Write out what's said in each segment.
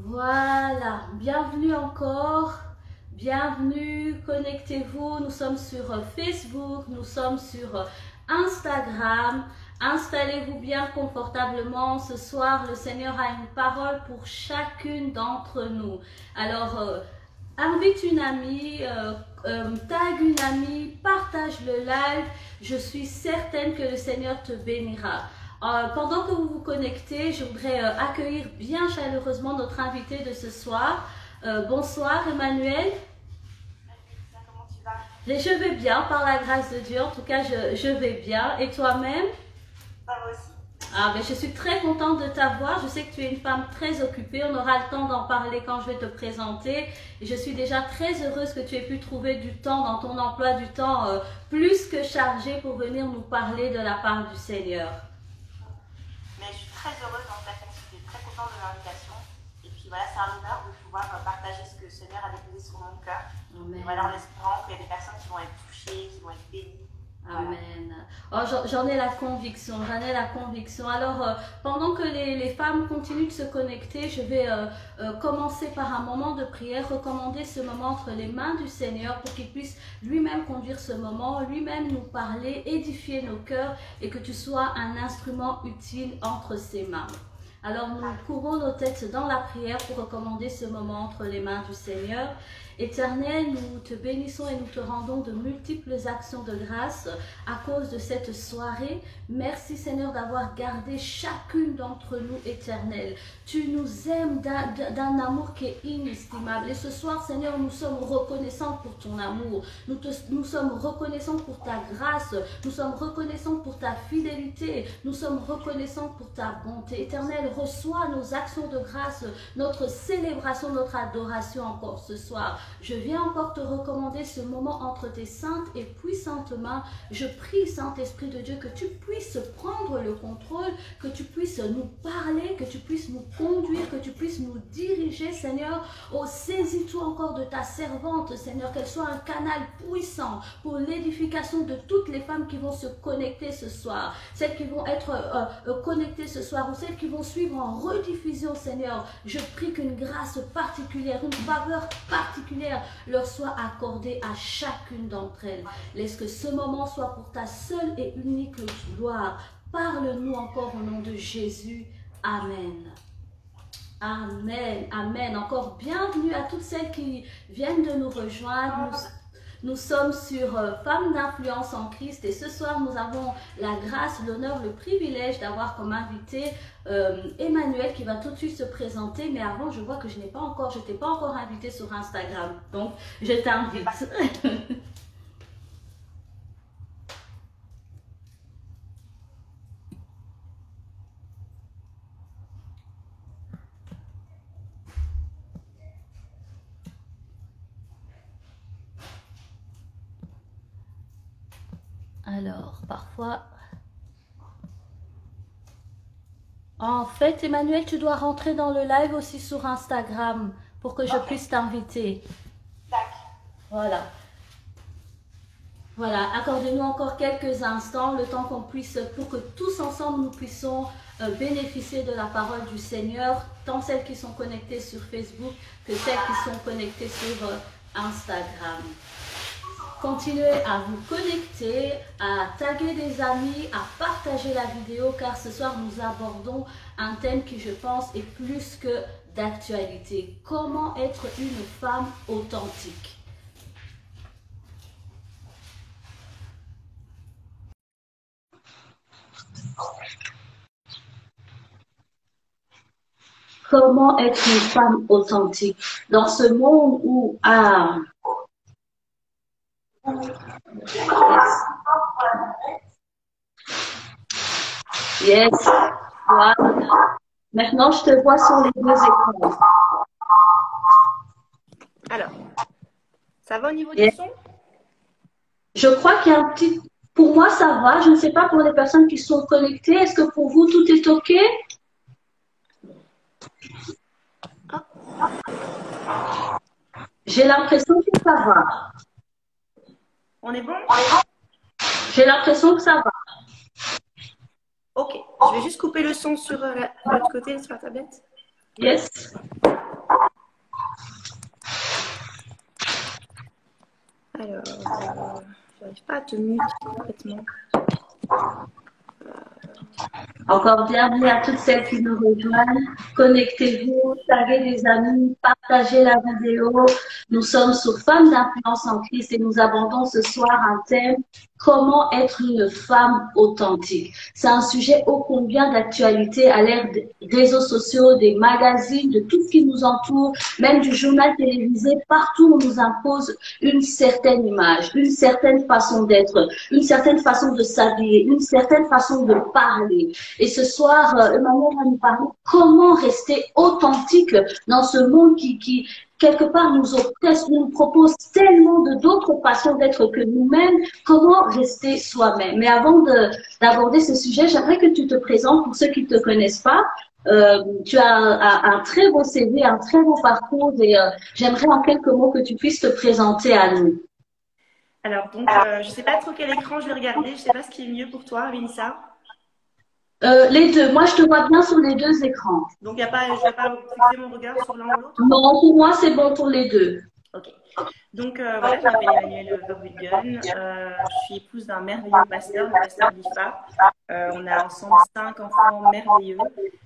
Voilà, bienvenue encore, bienvenue, connectez-vous, nous sommes sur Facebook, nous sommes sur Instagram, installez-vous bien confortablement, ce soir le Seigneur a une parole pour chacune d'entre nous. Alors, invite une amie, tag une amie, partage le live, je suis certaine que le Seigneur te bénira. Pendant que vous vous connectez, je voudrais accueillir bien chaleureusement notre invité de ce soir. Bonsoir Emmanuel. Comment tu vas? Je vais bien, par la grâce de Dieu. En tout cas, je vais bien. Et toi-même? Ça va aussi. Ah, ben, je suis très contente de t'avoir. Je sais que tu es une femme très occupée. On aura le temps d'en parler quand je vais te présenter. Et je suis déjà très heureuse que tu aies pu trouver du temps dans ton emploi du temps plus que chargé pour venir nous parler de la part du Seigneur. Mais je suis très heureuse en fait, j'étais très contente de l'invitation. Et puis voilà, c'est un honneur de pouvoir partager ce que le Seigneur a déposé sur mon cœur. Amen. Voilà, en espérant qu'il y a des personnes qui vont être touchées, qui vont être bénies. Amen. Oh, j'en ai la conviction, Alors, pendant que les femmes continuent de se connecter, je vais commencer par un moment de prière, recommander ce moment entre les mains du Seigneur pour qu'il puisse lui-même conduire ce moment, lui-même nous parler, édifier nos cœurs et que tu sois un instrument utile entre ses mains. Alors, nous couvrons nos têtes dans la prière pour recommander ce moment entre les mains du Seigneur. Éternel, nous te bénissons et nous te rendons de multiples actions de grâce à cause de cette soirée. Merci Seigneur d'avoir gardé chacune d'entre nous, Éternel. Tu nous aimes d'un amour qui est inestimable. Et ce soir, Seigneur, nous sommes reconnaissants pour ton amour. Nous sommes reconnaissants pour ta grâce. Nous sommes reconnaissants pour ta fidélité. Nous sommes reconnaissants pour ta bonté. Éternel, reçois nos actions de grâce, notre célébration, notre adoration encore ce soir. Je viens encore te recommander ce moment entre tes saintes et puissantes mains. Je prie, Saint-Esprit de Dieu, que tu puisses prendre le contrôle, que tu puisses nous parler, que tu puisses nous conduire, que tu puisses nous diriger, Seigneur. Oh, saisis-toi encore de ta servante, Seigneur, qu'elle soit un canal puissant pour l'édification de toutes les femmes qui vont se connecter ce soir, celles qui vont être connectées ce soir ou celles qui vont suivre en rediffusion, Seigneur. Je prie qu'une grâce particulière, une faveur particulière leur soit accordée à chacune d'entre elles. Laisse que ce moment soit pour ta seule et unique gloire. Parle-nous encore au nom de Jésus. Amen. Amen. Amen. Encore bienvenue à toutes celles qui viennent de nous rejoindre. Nous sommes sur Femmes d'influence en Christ et ce soir nous avons la grâce, l'honneur, le privilège d'avoir comme invité Emmanuel qui va tout de suite se présenter. Mais avant, je vois que je t'ai pas encore invité sur Instagram. Donc, je t'invite. Alors, parfois... En fait, Emmanuel, tu dois rentrer dans le live aussi sur Instagram pour que je puisse t'inviter. Voilà. Voilà, accordez-nous encore quelques instants, le temps qu'on puisse, pour que tous ensemble nous puissions bénéficier de la parole du Seigneur, tant celles qui sont connectées sur Facebook que celles qui sont connectées sur Instagram. Continuez à vous connecter, à taguer des amis, à partager la vidéo car ce soir nous abordons un thème qui je pense est plus que d'actualité. Comment être une femme authentique? Comment être une femme authentique dans ce monde où Yes. Voilà. Maintenant, je te vois sur les deux écrans. Alors, ça va au niveau du son? Je crois qu'il y a un petit... Pour moi, ça va. Je ne sais pas pour les personnes qui sont connectées. Est-ce que pour vous, tout est OK? J'ai l'impression que ça va. On est bon? J'ai l'impression que ça va. Ok, je vais juste couper le son sur l'autre côté, sur la tablette. Yes. Alors, j'arrive pas à te muter complètement. Encore bienvenue à toutes celles qui nous rejoignent. Connectez-vous, taguez des amis, partagez la vidéo. Nous sommes sur Femmes d'influence en Christ et nous abordons ce soir un thème: comment être une femme authentique. C'est un sujet ô combien d'actualité à l'ère des réseaux sociaux, des magazines, de tout ce qui nous entoure, même du journal télévisé. Partout, on nous impose une certaine image, une certaine façon d'être, une certaine façon de s'habiller, une certaine façon de parler. Et ce soir, Emmanuel va nous parler comment rester authentique dans ce monde qui quelque part nous oppresse, nous propose tellement d'autres façons d'être que nous-mêmes. Comment rester soi-même? Mais avant d'aborder ce sujet, j'aimerais que tu te présentes pour ceux qui ne te connaissent pas. Tu as un très beau CV, un très beau parcours et j'aimerais en quelques mots que tu puisses te présenter à nous. Alors, donc, je ne sais pas trop quel écran je vais regarder. Je ne sais pas ce qui est mieux pour toi, Vinissa. Les deux. Moi, je te vois bien sur les deux écrans. Donc, je ne vais pas fixer mon regard sur l'un ou l'autre? Non, pour moi, c'est bon pour les deux. Ok. Donc, voilà, je m'appelle Emmanuelle Verwilgen. Je suis épouse d'un merveilleux pasteur, le pasteur Lifa. On a ensemble 5 enfants merveilleux.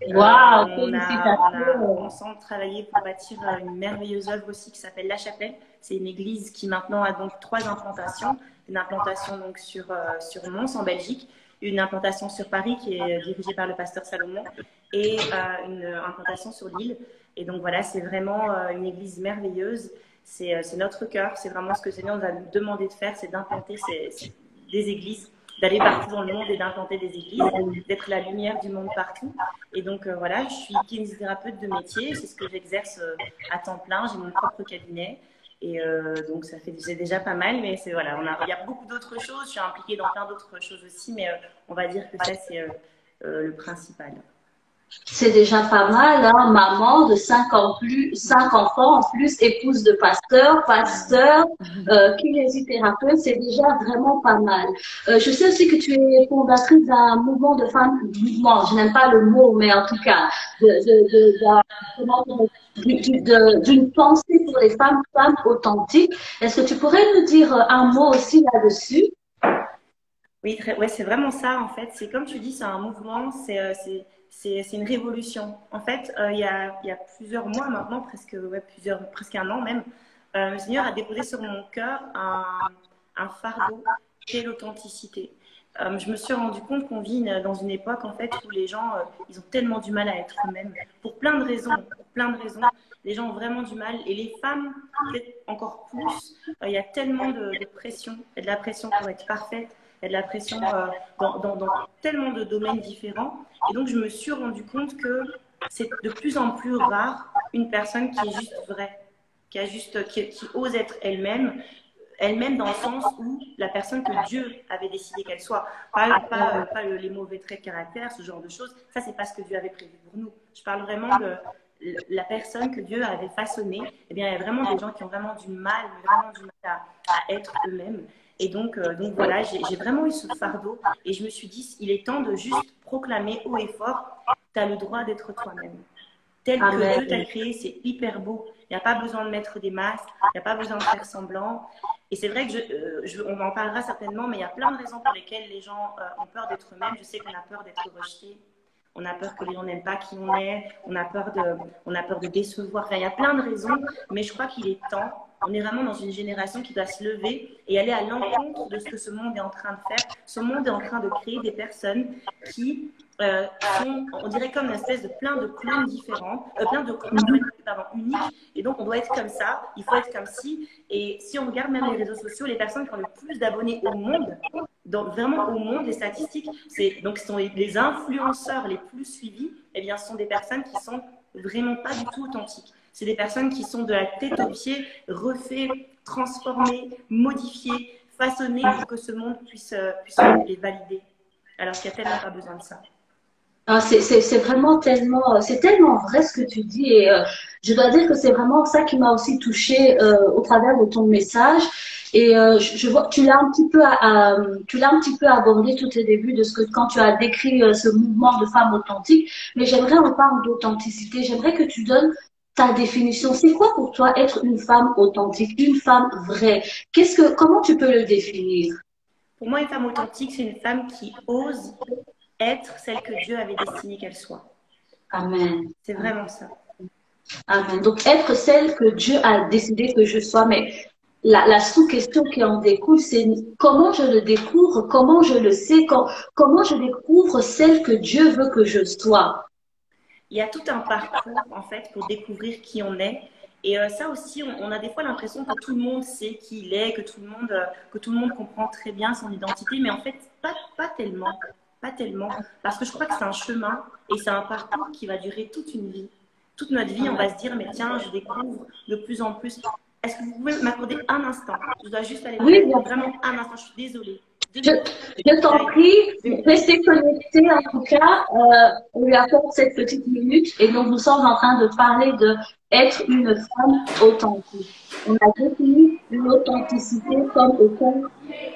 Waouh, on a ensemble travaillé pour bâtir une merveilleuse œuvre aussi qui s'appelle La Chapelle. C'est une église qui maintenant a donc 3 implantations. Une implantation donc sur Mons en Belgique, une implantation sur Paris qui est dirigée par le pasteur Salomon et une implantation sur l'île. Et donc voilà, c'est vraiment une église merveilleuse. C'est notre cœur, c'est vraiment ce que le Seigneur nous a demandé de faire, c'est d'implanter des églises, d'aller partout dans le monde et d'implanter des églises, d'être la lumière du monde partout. Et donc voilà, je suis kinésithérapeute de métier, c'est ce que j'exerce à temps plein, j'ai mon propre cabinet. Et donc c'est déjà pas mal, mais voilà, il y a beaucoup d'autres choses, je suis impliquée dans plein d'autres choses aussi, mais on va dire que ça c'est le principal. C'est déjà pas mal, hein? Maman de 5 enfants en plus, épouse de pasteur, kinésithérapeute, c'est déjà vraiment pas mal. Je sais aussi que tu es fondatrice d'un mouvement de femmes, je n'aime pas le mot, mais en tout cas, d'une pensée pour les femmes authentiques. Est-ce que tu pourrais nous dire un mot aussi là-dessus? Oui, ouais, c'est vraiment ça en fait. C'est comme tu dis, c'est un mouvement, c'est une révolution. En fait, il y a plusieurs mois maintenant, presque un an même, le Seigneur a déposé sur mon cœur un fardeau qui est l'authenticité. Je me suis rendu compte qu'on vit dans une époque en fait où les gens ils ont tellement du mal à être eux-mêmes pour plein de raisons, Les gens ont vraiment du mal et les femmes peut-être encore plus. Il y a tellement de pression, il y a de la pression pour être parfaite. Il y a de la pression dans tellement de domaines différents. Et donc, je me suis rendu compte que c'est de plus en plus rare une personne qui est juste vraie, qui ose être elle-même dans le sens où la personne que Dieu avait décidé qu'elle soit. Pas les mauvais traits de caractère, ce genre de choses. Ça, c'est pas ce que Dieu avait prévu pour nous. Je parle vraiment de la personne que Dieu avait façonnée. Eh bien, il y a vraiment des gens qui ont vraiment du mal à être eux-mêmes. Et donc voilà, j'ai vraiment eu ce fardeau et je me suis dit, il est temps de juste proclamer haut et fort, tu as le droit d'être toi-même. Tel que Dieu t'a créé, c'est hyper beau. Il n'y a pas besoin de mettre des masques, il n'y a pas besoin de faire semblant. Et c'est vrai que on en parlera certainement, mais il y a plein de raisons pour lesquelles les gens ont peur d'être eux-mêmes. Je sais qu'on a peur d'être rejeté. On a peur que les gens n'aiment pas qui on est, on a peur de décevoir. Enfin, il y a plein de raisons, mais je crois qu'il est temps. On est vraiment dans une génération qui doit se lever et aller à l'encontre de ce que ce monde est en train de faire. Ce monde est en train de créer des personnes qui sont, on dirait comme une espèce de plein de clones différents, plein de clones uniques. Et donc, on doit être comme ça, il faut être comme ci. Et si on regarde même les réseaux sociaux, les personnes qui ont le plus d'abonnés au monde, vraiment au monde, les statistiques, donc ce sont les influenceurs les plus suivis, eh bien, ce sont des personnes qui sont vraiment pas du tout authentiques. C'est des personnes qui sont de la tête aux pieds, refait, transformées, modifiées, façonnées pour que ce monde puisse les valider. Alors qu'il n'y a tellement pas besoin de ça. Ah, c'est vraiment c'est tellement vrai ce que tu dis et je dois dire que c'est vraiment ça qui m'a aussi touchée au travers de ton message. Et je vois, tu l'as un petit peu abordé tout au début de ce que quand tu as décrit ce mouvement de femmes authentiques. Mais j'aimerais, on parle d'authenticité. J'aimerais que tu donnes ta définition. C'est quoi pour toi être une femme authentique, une femme vraie? Comment tu peux le définir? Pour moi, une femme authentique, c'est une femme qui ose être celle que Dieu avait destinée qu'elle soit. Amen. C'est vraiment ça. Amen. Donc, être celle que Dieu a décidé que je sois. Mais la sous-question qui en découle, c'est comment je le découvre, comment je le sais, comment je découvre celle que Dieu veut que je sois. Il y a tout un parcours, en fait, pour découvrir qui on est. Et ça aussi, on a des fois l'impression que tout le monde sait qui il est, que tout le monde comprend très bien son identité, mais en fait, pas tellement. Pas tellement. Parce que je crois que c'est un chemin et c'est un parcours qui va durer toute une vie. Toute notre vie, on va se dire, mais tiens, je découvre de plus en plus. Est-ce que vous pouvez m'accorder un instant? Je dois juste aller Oui, bien vraiment un instant, je suis désolée. Je, je t'en prie, restez connectés en tout cas. On lui accorde cette petite minute et donc nous sommes en train de parler de être une femme authentique. On a défini l'authenticité comme étant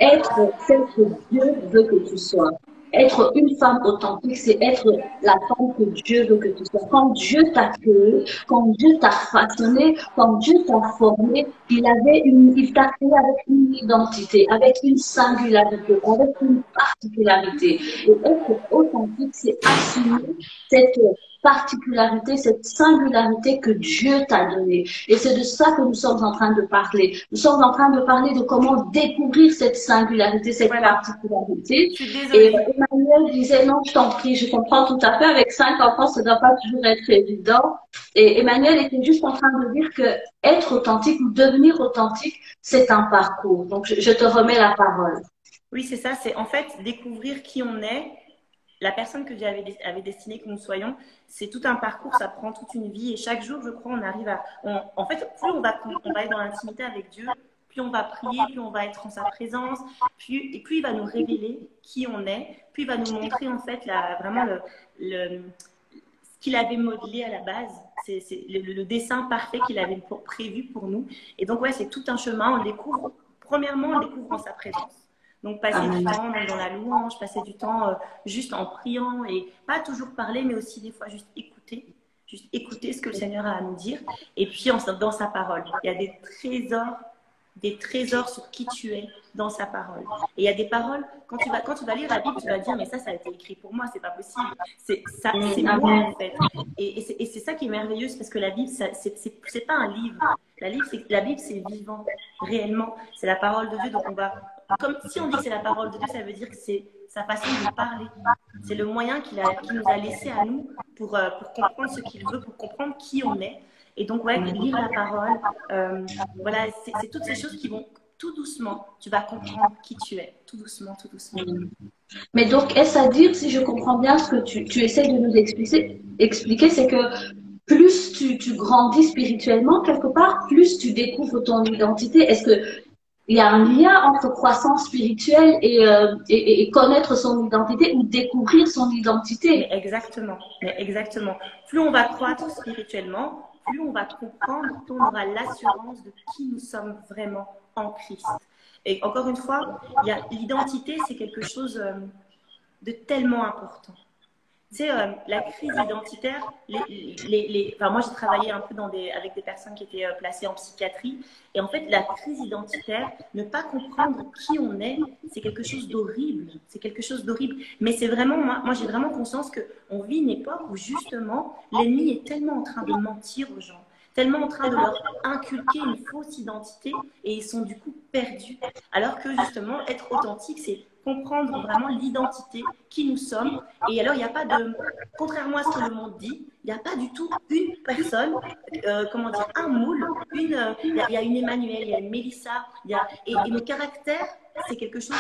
être celle que Dieu veut que tu sois. Être une femme authentique, c'est être la femme que Dieu veut que tu sois. Quand Dieu t'a créé, quand Dieu t'a façonné, quand Dieu t'a formé, il t'a créé avec une identité, avec une singularité, avec une particularité. Et être authentique, c'est assumer cette particularité, cette singularité que Dieu t'a donnée. Et c'est de ça que nous sommes en train de parler. Nous sommes en train de parler de comment découvrir cette singularité, cette particularité. Je suis Et désolée. Emmanuel disait, non, je t'en prie, je comprends tout à fait. Avec 5 enfants, ça ne doit pas toujours être évident. Et Emmanuel était juste en train de dire que être authentique ou devenir authentique, c'est un parcours. Donc, je te remets la parole. Oui, c'est ça, c'est en fait découvrir qui on est, la personne que Dieu avait destinée que nous soyons, c'est tout un parcours, ça prend toute une vie et chaque jour, je crois, on arrive à... en fait, plus on va être dans l'intimité avec Dieu, plus on va prier, plus on va être en sa présence, et plus il va nous révéler qui on est, plus il va nous montrer en fait vraiment ce qu'il avait modelé à la base. C'est le dessin parfait qu'il avait prévu pour nous. Et donc, ouais, c'est tout un chemin. On le découvre, premièrement, on le découvre en sa présence. Donc, passer du temps dans la louange, passer du temps juste en priant et pas toujours parler, mais aussi des fois juste écouter ce que le Seigneur a à nous dire. Et puis, dans sa parole, il y a des trésors sur qui tu es dans sa parole. Et il y a des paroles, quand tu vas lire la Bible, tu vas dire, mais ça a été écrit pour moi, c'est pas possible. C'est moi, en fait. Et c'est ça qui est merveilleux, parce que la Bible, c'est pas un livre. La Bible, c'est vivant, réellement. C'est la parole de Dieu. Donc, comme si on dit que c'est la parole de Dieu, ça veut dire que c'est sa façon de parler. C'est le moyen qu'il nous a laissé à nous pour comprendre ce qu'il veut, pour comprendre qui on est. Et donc, ouais, lire la parole, voilà, c'est toutes ces choses qui vont tout doucement, tu vas comprendre qui tu es, tout doucement, tout doucement. Mais donc, est-ce à dire, si je comprends bien ce que tu essaies de nous expliquer, c'est que plus tu grandis spirituellement, quelque part, plus tu découvres ton identité. Est-ce que il y a un lien entre croissance spirituelle et connaître son identité ou découvrir son identité? Mais exactement. Plus on va croître spirituellement, plus on va comprendre, plus on aura l'assurance de qui nous sommes vraiment en Christ. Et encore une fois, l'identité, c'est quelque chose de tellement important. Tu sais, la crise identitaire, enfin, moi j'ai travaillé un peu avec des personnes qui étaient placées en psychiatrie, et en fait la crise identitaire, ne pas comprendre qui on est, c'est quelque chose d'horrible, mais c'est vraiment, moi j'ai vraiment conscience qu'on vit une époque où justement l'ennemi est tellement en train de mentir aux gens, tellement en train de leur inculquer une fausse identité, et ils sont du coup perdus, alors que justement être authentique, c'est comprendre vraiment l'identité, qui nous sommes. Et alors, il n'y a pas de... Contrairement à ce que le monde dit, il n'y a pas du tout une personne, comment dire, un moule. Il y a une Emmanuel, il y a une Mélissa. Et le caractère, c'est quelque chose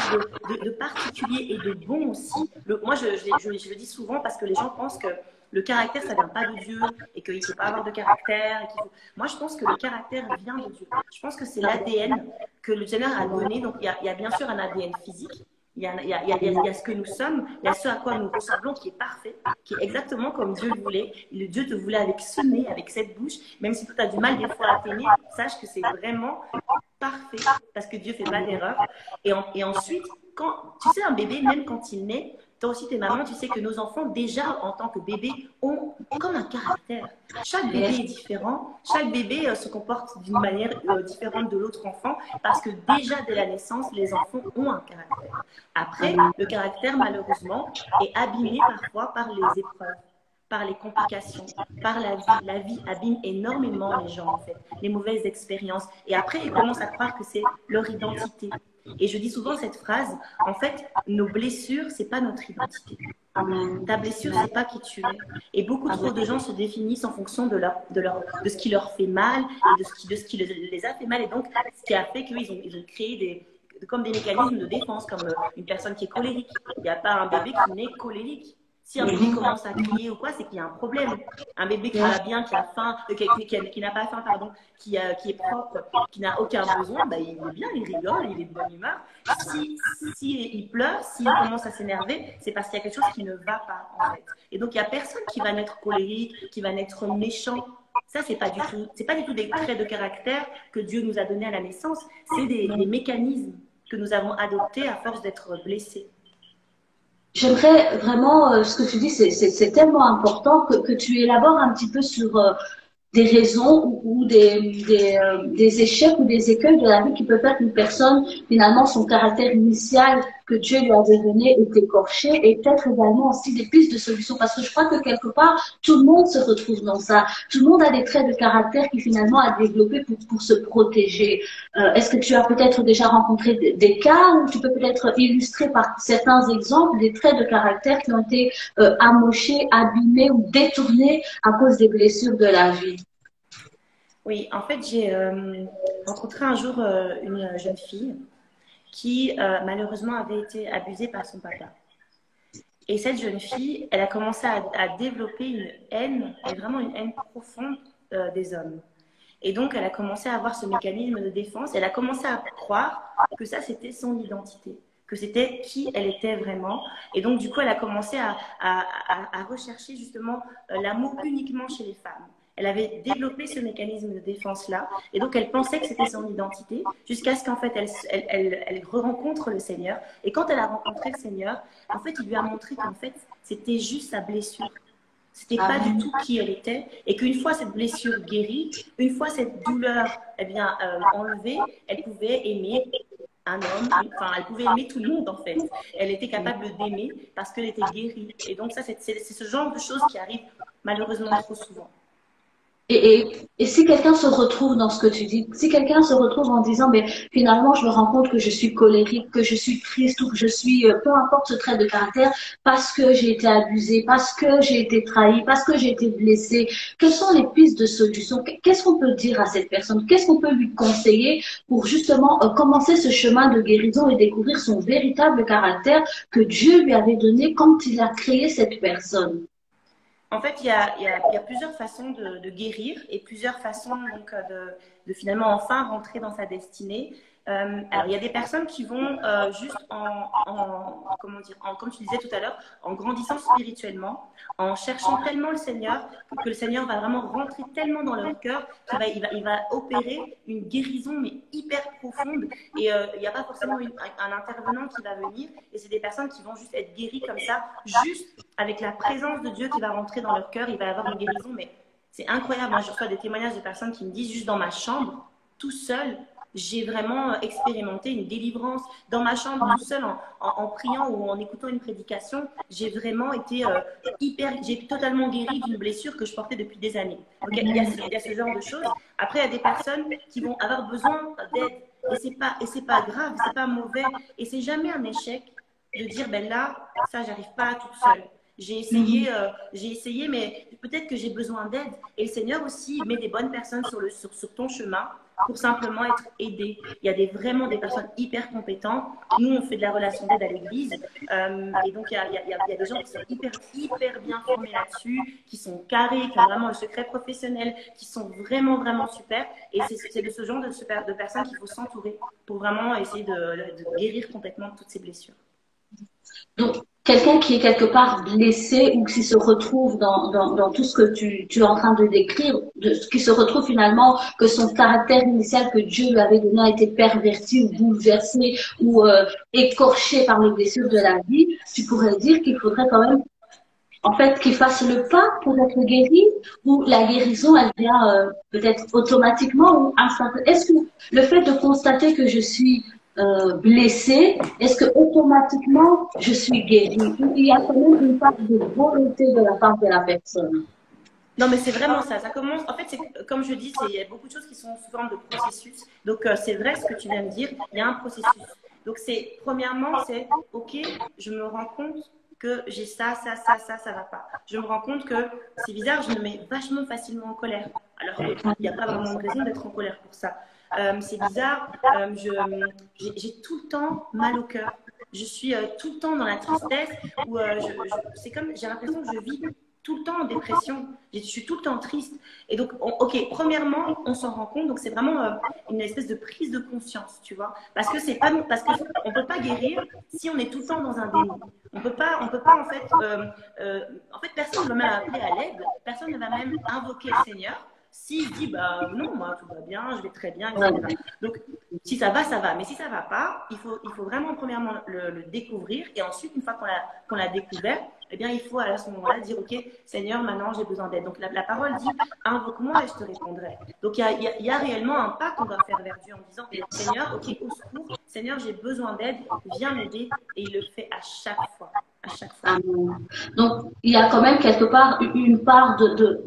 de particulier et de bon aussi. Moi, je le dis souvent parce que les gens pensent que le caractère, ça ne vient pas de Dieu et qu'il ne faut pas avoir de caractère. Moi, je pense que le caractère vient de Dieu. Je pense que c'est l'ADN que le Seigneur a donné. Donc, il y a bien sûr un ADN physique. Il y a ce que nous sommes, il y a ce à quoi nous ressemblons qui est parfait, qui est exactement comme Dieu le voulait. Le Dieu te voulait avec ce nez, avec cette bouche. Même si toi, tu as du mal des fois à t'aimer, sache que c'est vraiment parfait parce que Dieu fait pas d'erreur. Et ensuite, quand, tu sais, un bébé, même quand il naît, toi aussi, tes mamans, tu sais que nos enfants, déjà en tant que bébés, ont comme un caractère. Chaque bébé est différent. Chaque bébé se comporte d'une manière différente de l'autre enfant parce que déjà dès la naissance, les enfants ont un caractère. Après, le caractère, malheureusement, est abîmé parfois par les épreuves, par les complications, par la vie. La vie abîme énormément les gens, en fait, les mauvaises expériences. Et après, ils commencent à croire que c'est leur identité. Et je dis souvent cette phrase, en fait, nos blessures, c'est pas notre identité. Ta blessure, c'est pas qui tu es. Et beaucoup trop de gens se définissent en fonction de ce qui leur fait mal et de ce qui les a fait mal. Et donc, ce qui a fait qu'ils ont créé comme des mécanismes de défense, comme une personne qui est colérique. Il n'y a pas un bébé qui naît colérique. Si un bébé commence à crier ou quoi, c'est qu'il y a un problème. Un bébé qui va bien, qui a faim, qui n'a pas faim, pardon, qui est propre, qui n'a aucun besoin, bah, il est bien, il rigole, il est de bonne humeur. Si il pleure, s'il commence à s'énerver, c'est parce qu'il y a quelque chose qui ne va pas, en fait. Et donc, il n'y a personne qui va naître colérique, qui va naître méchant. Ça, c'est pas du tout des traits de caractère que Dieu nous a donnés à la naissance. C'est des mécanismes que nous avons adoptés à force d'être blessés. J'aimerais vraiment, ce que tu dis, c'est tellement important que tu élabores un petit peu sur des raisons ou des échecs ou des écueils de la vie qui peuvent faire qu'une personne, finalement, son caractère initial que Dieu lui avait donné est écorché et peut-être également aussi des pistes de solutions parce que je crois que quelque part, tout le monde se retrouve dans ça. Tout le monde a des traits de caractère qui finalement a développé pour se protéger. Est-ce que tu as peut-être déjà rencontré des cas où tu peux peut-être illustrer par certains exemples des traits de caractère qui ont été amochés, abîmés ou détournés à cause des blessures de la vie? Oui, en fait, j'ai rencontré un jour une jeune fille qui malheureusement avait été abusée par son papa. Et cette jeune fille, elle a commencé à développer une haine, mais vraiment une haine profonde des hommes. Et donc, elle a commencé à avoir ce mécanisme de défense. Elle a commencé à croire que ça, c'était son identité, que c'était qui elle était vraiment. Et donc, du coup, elle a commencé à rechercher justement l'amour uniquement chez les femmes. Elle avait développé ce mécanisme de défense-là. Et donc, elle pensait que c'était son identité jusqu'à ce qu'en fait, elle rencontre le Seigneur. Et quand elle a rencontré le Seigneur, en fait, il lui a montré qu'en fait, c'était juste sa blessure. C'était pas du tout qui elle était. Et qu'une fois cette blessure guérie, une fois cette douleur enlevée, elle pouvait aimer un homme, enfin, elle pouvait aimer tout le monde en fait. Elle était capable d'aimer parce qu'elle était guérie. Et donc ça, c'est ce genre de choses qui arrivent malheureusement trop souvent. Et si quelqu'un se retrouve dans ce que tu dis, si quelqu'un se retrouve en disant, mais finalement, je me rends compte que je suis colérique, que je suis triste ou que je suis, peu importe ce trait de caractère, parce que j'ai été abusée, parce que j'ai été trahie, parce que j'ai été blessée, quelles sont les pistes de solution? Qu'est-ce qu'on peut dire à cette personne? Qu'est-ce qu'on peut lui conseiller pour justement commencer ce chemin de guérison et découvrir son véritable caractère que Dieu lui avait donné quand il a créé cette personne? En fait, il y a plusieurs façons de guérir et plusieurs façons donc, de finalement enfin rentrer dans sa destinée. Alors, il y a des personnes qui vont juste comment dire, comme tu disais tout à l'heure, en grandissant spirituellement, en cherchant tellement le Seigneur, que le Seigneur va vraiment rentrer tellement dans leur cœur qu'il va opérer une guérison, mais hyper profonde. Et il n'y a pas forcément un intervenant qui va venir. Et c'est des personnes qui vont juste être guéries comme ça, juste avec la présence de Dieu qui va rentrer dans leur cœur. Il va y avoir une guérison, mais c'est incroyable. Moi, je reçois des témoignages de personnes qui me disent, juste dans ma chambre, tout seul, j'ai vraiment expérimenté une délivrance dans ma chambre, tout seul, en priant ou en écoutant une prédication. J'ai vraiment été j'ai totalement guéri d'une blessure que je portais depuis des années. Donc, il y a ce genre de choses. Après, il y a des personnes qui vont avoir besoin d'aide. Et c'est pas grave, c'est pas mauvais. Et c'est jamais un échec de dire, ben là, ça, j'arrive pas toute seule. J'ai essayé, mais peut-être que j'ai besoin d'aide. Et le Seigneur aussi met des bonnes personnes sur ton chemin pour simplement être aidé. Il y a vraiment des personnes hyper compétentes. Nous, on fait de la relation d'aide à l'église. Et donc, il y a des gens qui sont hyper bien formés là-dessus, qui sont carrés, qui ont vraiment le secret professionnel, qui sont vraiment, vraiment super. Et c'est de ce genre de personnes qu'il faut s'entourer pour vraiment essayer de guérir complètement toutes ces blessures. Donc, quelqu'un qui est quelque part blessé ou qui se retrouve dans tout ce que tu es en train de décrire, qui se retrouve finalement que son caractère initial que Dieu lui avait donné a été perverti ou bouleversé ou écorché par les blessures de la vie, tu pourrais dire qu'il faudrait quand même en fait qu'il fasse le pas pour être guéri ou la guérison elle vient peut-être automatiquement ou instantanément. Est-ce que le fait de constater que je suis blessée, est-ce que automatiquement je suis guérie? Il y a quand même une part de volonté de la part de la personne. Non, mais c'est vraiment ça. Ça commence. En fait, comme je dis, il y a beaucoup de choses qui sont sous forme de processus. Donc, c'est vrai ce que tu viens de dire. Il y a un processus. Donc, premièrement, c'est OK, je me rends compte que j'ai ça va pas. Je me rends compte que c'est bizarre, je me mets vachement facilement en colère. Alors qu'il n'y a pas vraiment de raison d'être en colère pour ça. C'est bizarre, j'ai tout le temps mal au cœur. Je suis tout le temps dans la tristesse. C'est comme, j'ai l'impression que je vis tout le temps en dépression. Je suis tout le temps triste. Et donc, OK, premièrement, on s'en rend compte. Donc, c'est vraiment une espèce de prise de conscience, tu vois. Parce que c'est pas, parce qu'on ne peut pas guérir si on est tout le temps dans un déni. On peut pas en fait, personne ne va même appeler à l'aide. Personne ne va même invoquer le Seigneur. S'il dit, bah non, moi, tout va bien, je vais très bien, etc. Donc, si ça va, ça va. Mais si ça va pas, il faut vraiment, premièrement, le découvrir. Et ensuite, une fois qu'on l'a découvert, eh bien, il faut à ce moment-là dire, OK, Seigneur, maintenant, j'ai besoin d'aide. Donc, la parole dit, invoque-moi et je te répondrai. Donc, il y a réellement un pas qu'on doit faire vers Dieu en disant, Seigneur, OK, au secours, Seigneur, j'ai besoin d'aide, viens m'aider. Et il le fait à chaque fois. À chaque fois. Donc, il y a quand même quelque part une part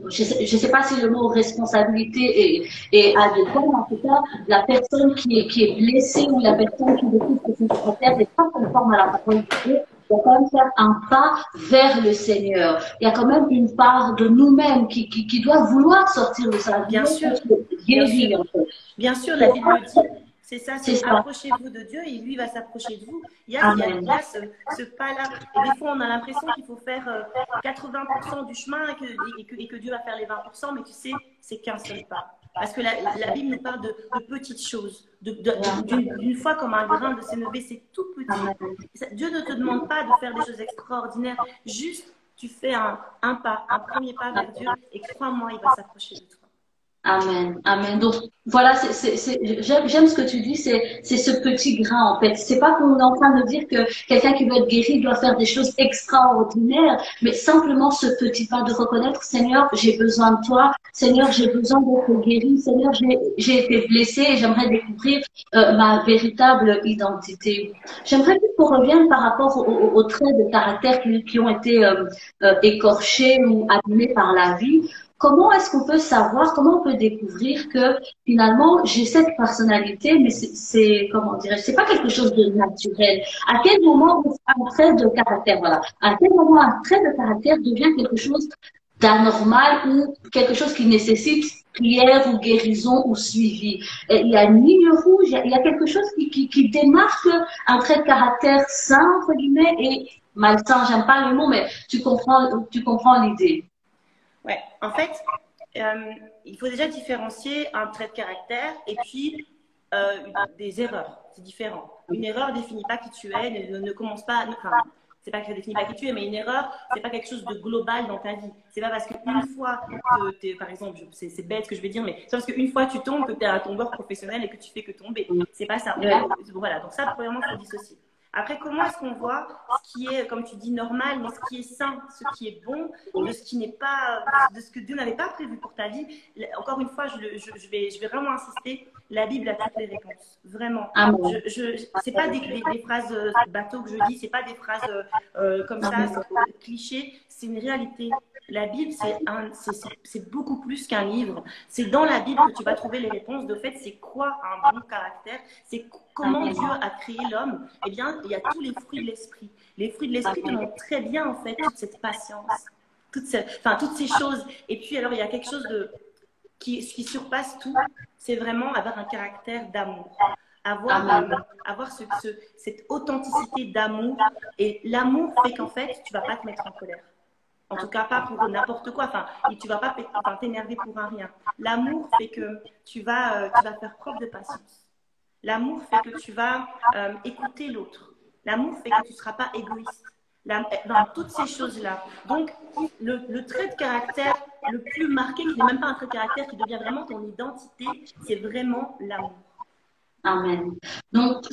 je sais pas si le mot responsabilité est adéquat, mais en tout cas, la personne qui est blessée ou la personne qui découvre que son caractère n'est pas conforme à la parole de Dieu, doit quand même faire un pas vers le Seigneur. Il y a quand même une part de nous-mêmes qui doit vouloir sortir de sa vie. Bien sûr. Guérir, en fait. Bien sûr, la Bible le dit. C'est ça, c'est approchez-vous de Dieu et lui va s'approcher de vous. Il y a ce pas-là. Et des fois, on a l'impression qu'il faut faire 80% du chemin et que Dieu va faire les 20%, mais tu sais, c'est qu'un seul pas. Parce que la Bible nous parle de petites choses. D'une fois comme un grain de sénévé, c'est tout petit. Dieu ne te demande pas de faire des choses extraordinaires. Juste, tu fais un premier pas vers Dieu et crois-moi, il va s'approcher de toi. Amen, amen. Donc voilà, j'aime ce que tu dis, c'est ce petit grain en fait. C'est pas qu'on est en train de dire que quelqu'un qui veut être guéri doit faire des choses extraordinaires, mais simplement ce petit pas de reconnaître, Seigneur, j'ai besoin de toi, Seigneur, j'ai besoin d'être guéri, Seigneur, j'ai été blessé et j'aimerais découvrir ma véritable identité. J'aimerais qu'on revienne par rapport aux traits de caractère qui ont été écorchés ou abîmés par la vie. Comment est-ce qu'on peut savoir, comment on peut découvrir que finalement j'ai cette personnalité, mais comment dirais-je, c'est pas quelque chose de naturel. À quel moment un trait de caractère, voilà, à quel moment un trait de caractère devient quelque chose d'anormal ou quelque chose qui nécessite prière ou guérison ou suivi. Et il y a une ligne rouge, il y a quelque chose qui démarque un trait de caractère sain entre guillemets et malsain. J'aime pas le mot, mais tu comprends l'idée. Ouais, en fait, il faut déjà différencier un trait de caractère et puis des erreurs. C'est différent. Une erreur ne définit pas qui tu es, ne commence pas. Enfin, c'est pas que ça définit pas qui tu es, mais une erreur, c'est pas quelque chose de global dans ta vie. C'est pas parce qu'une fois, par exemple, c'est bête ce que je vais dire, mais c'est parce qu'une fois tu tombes que tu es un tombeur professionnel et que tu fais que tomber. C'est pas ça. Voilà, donc ça, premièrement, il faut dissocier. Après, comment est-ce qu'on voit ce qui est, comme tu dis, normal, mais ce qui est sain, ce qui est bon, de ce qui n'est pas, de ce que Dieu n'avait pas prévu pour ta vie. Encore une fois, je vais vraiment insister. La Bible a toutes les réponses, vraiment. C'est pas des phrases bateau que je dis, c'est pas des phrases comme ça, clichés. C'est une réalité. La Bible, c'est beaucoup plus qu'un livre. C'est dans la Bible que tu vas trouver les réponses de fait, c'est quoi un bon caractère, c'est comment Dieu a créé l'homme. Eh bien, il y a tous les fruits de l'esprit. Les fruits de l'esprit te montrent très bien, en fait, toute cette patience, toutes ces choses. Et puis, alors, il y a quelque chose qui surpasse tout, c'est vraiment avoir un caractère d'amour. Avoir cette authenticité d'amour. Et l'amour fait qu'en fait, tu ne vas pas te mettre en colère. En tout cas, pas pour n'importe quoi. Enfin, tu ne vas pas t'énerver pour un rien. L'amour fait que tu vas faire preuve de patience. L'amour fait que tu vas écouter l'autre. L'amour fait que tu ne seras pas égoïste. dans toutes ces choses-là. Donc, le trait de caractère le plus marqué, qui n'est même pas un trait de caractère, qui devient vraiment ton identité, c'est vraiment l'amour. Amen. Donc,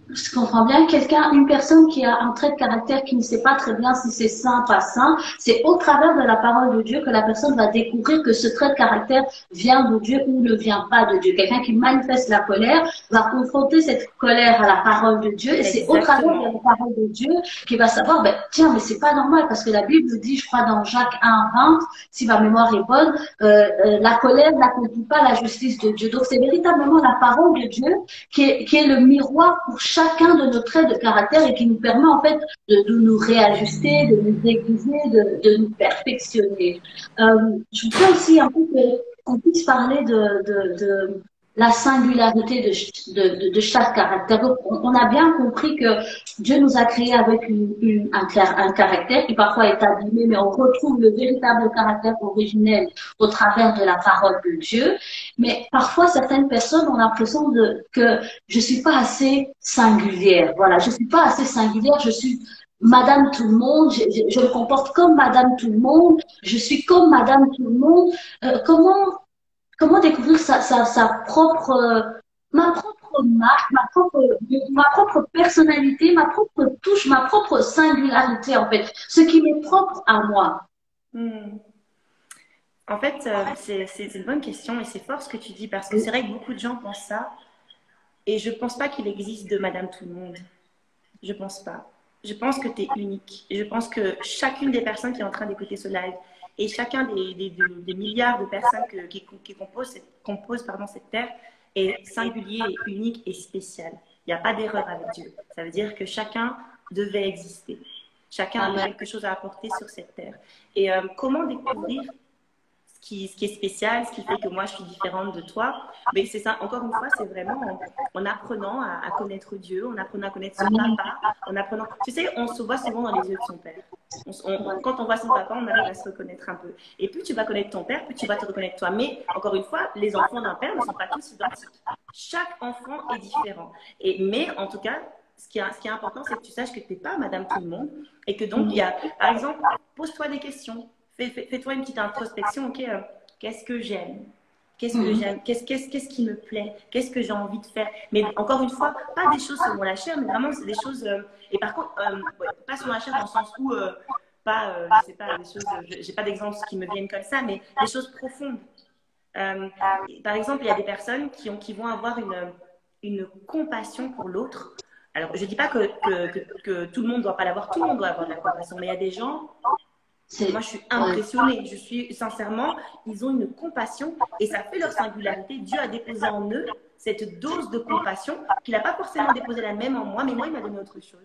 je comprends bien, une personne qui a un trait de caractère qui ne sait pas très bien si c'est sain, pas sain, c'est au travers de la parole de Dieu que la personne va découvrir que ce trait de caractère vient de Dieu ou ne vient pas de Dieu. Quelqu'un qui manifeste la colère va confronter cette colère à la parole de Dieu et c'est au travers de la parole de Dieu qu'il va savoir, ben, tiens, mais c'est pas normal parce que la Bible dit, je crois dans Jacques 1:20, si ma mémoire est bonne, la colère n'accomplit pas la justice de Dieu. Donc c'est véritablement la parole de Dieu qui est le miroir pour chacun de nos traits de caractère et qui nous permet en fait de nous réajuster, de nous aiguiser, de nous perfectionner. Je voudrais aussi un peu qu'on puisse parler de la singularité de chaque caractère. Donc, on a bien compris que Dieu nous a créés avec un caractère qui parfois est abîmé, mais on retrouve le véritable caractère originel au travers de la parole de Dieu. Mais parfois, certaines personnes ont l'impression que je suis pas assez singulière. Voilà, je suis pas assez singulière, je suis Madame tout le monde, je me comporte comme Madame tout le monde, je suis comme Madame tout le monde. Comment découvrir sa propre, ma propre marque, ma propre personnalité, ma propre touche, ma propre singularité, en fait, ce qui m'est propre à moi. En fait, c'est une bonne question et c'est fort ce que tu dis parce que c'est vrai que beaucoup de gens pensent ça et je pense pas qu'il existe de Madame tout le monde. Je pense pas. Je pense que tu es unique. Et je pense que chacune des personnes qui est en train d'écouter ce live et chacun des milliards de personnes qui composent cette terre est singulier, et unique et spécial. Il n'y a pas d'erreur avec Dieu. Ça veut dire que chacun devait exister. Chacun a quelque chose à apporter sur cette terre. Et comment découvrir ce qui est spécial, ce qui fait que moi je suis différente de toi. Mais c'est ça, encore une fois, c'est vraiment en apprenant à connaître Dieu, en apprenant à connaître son papa, en apprenant. Tu sais, on se voit souvent dans les yeux de son père. Quand on voit son papa, on arrive à se reconnaître un peu. Et plus tu vas connaître ton père, plus tu vas te reconnaître toi. Mais encore une fois, les enfants d'un père ne sont pas tous identiques. Chaque enfant est différent. Mais en tout cas, ce qui est important, c'est que tu saches que tu n'es pas Madame Tout le Monde et que donc, il y a, par exemple, pose-toi des questions. Fais-toi une petite introspection, ok, qu'est-ce que j'aime? Qu'est-ce que j'aime? Qu'est-ce qui me plaît? Qu'est-ce que j'ai envie de faire? Mais encore une fois, pas des choses selon la chair, mais vraiment, c'est des choses. Et par contre, ouais, pas selon la chair dans le sens où, je sais pas, des choses, j'ai pas d'exemple qui me viennent comme ça, mais des choses profondes. Par exemple, il y a des personnes qui vont avoir une compassion pour l'autre. Alors, je dis pas que tout le monde doit pas l'avoir, tout le monde doit avoir de la compassion, mais il y a des gens. Moi, je suis impressionnée. Je suis sincèrement, ils ont une compassion et ça fait leur singularité. Dieu a déposé en eux cette dose de compassion qu'il n'a pas forcément déposé la même en moi, mais moi, il m'a donné autre chose.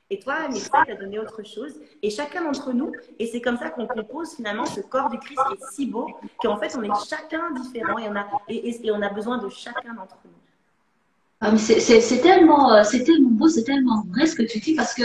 Et toi, Anissa, t'as donné autre chose. Et chacun d'entre nous, et c'est comme ça qu'on compose finalement ce corps du Christ qui est si beau, qu'en fait, on est chacun différent et on a besoin de chacun d'entre nous. C'est tellement beau, c'est tellement vrai ce que tu dis parce que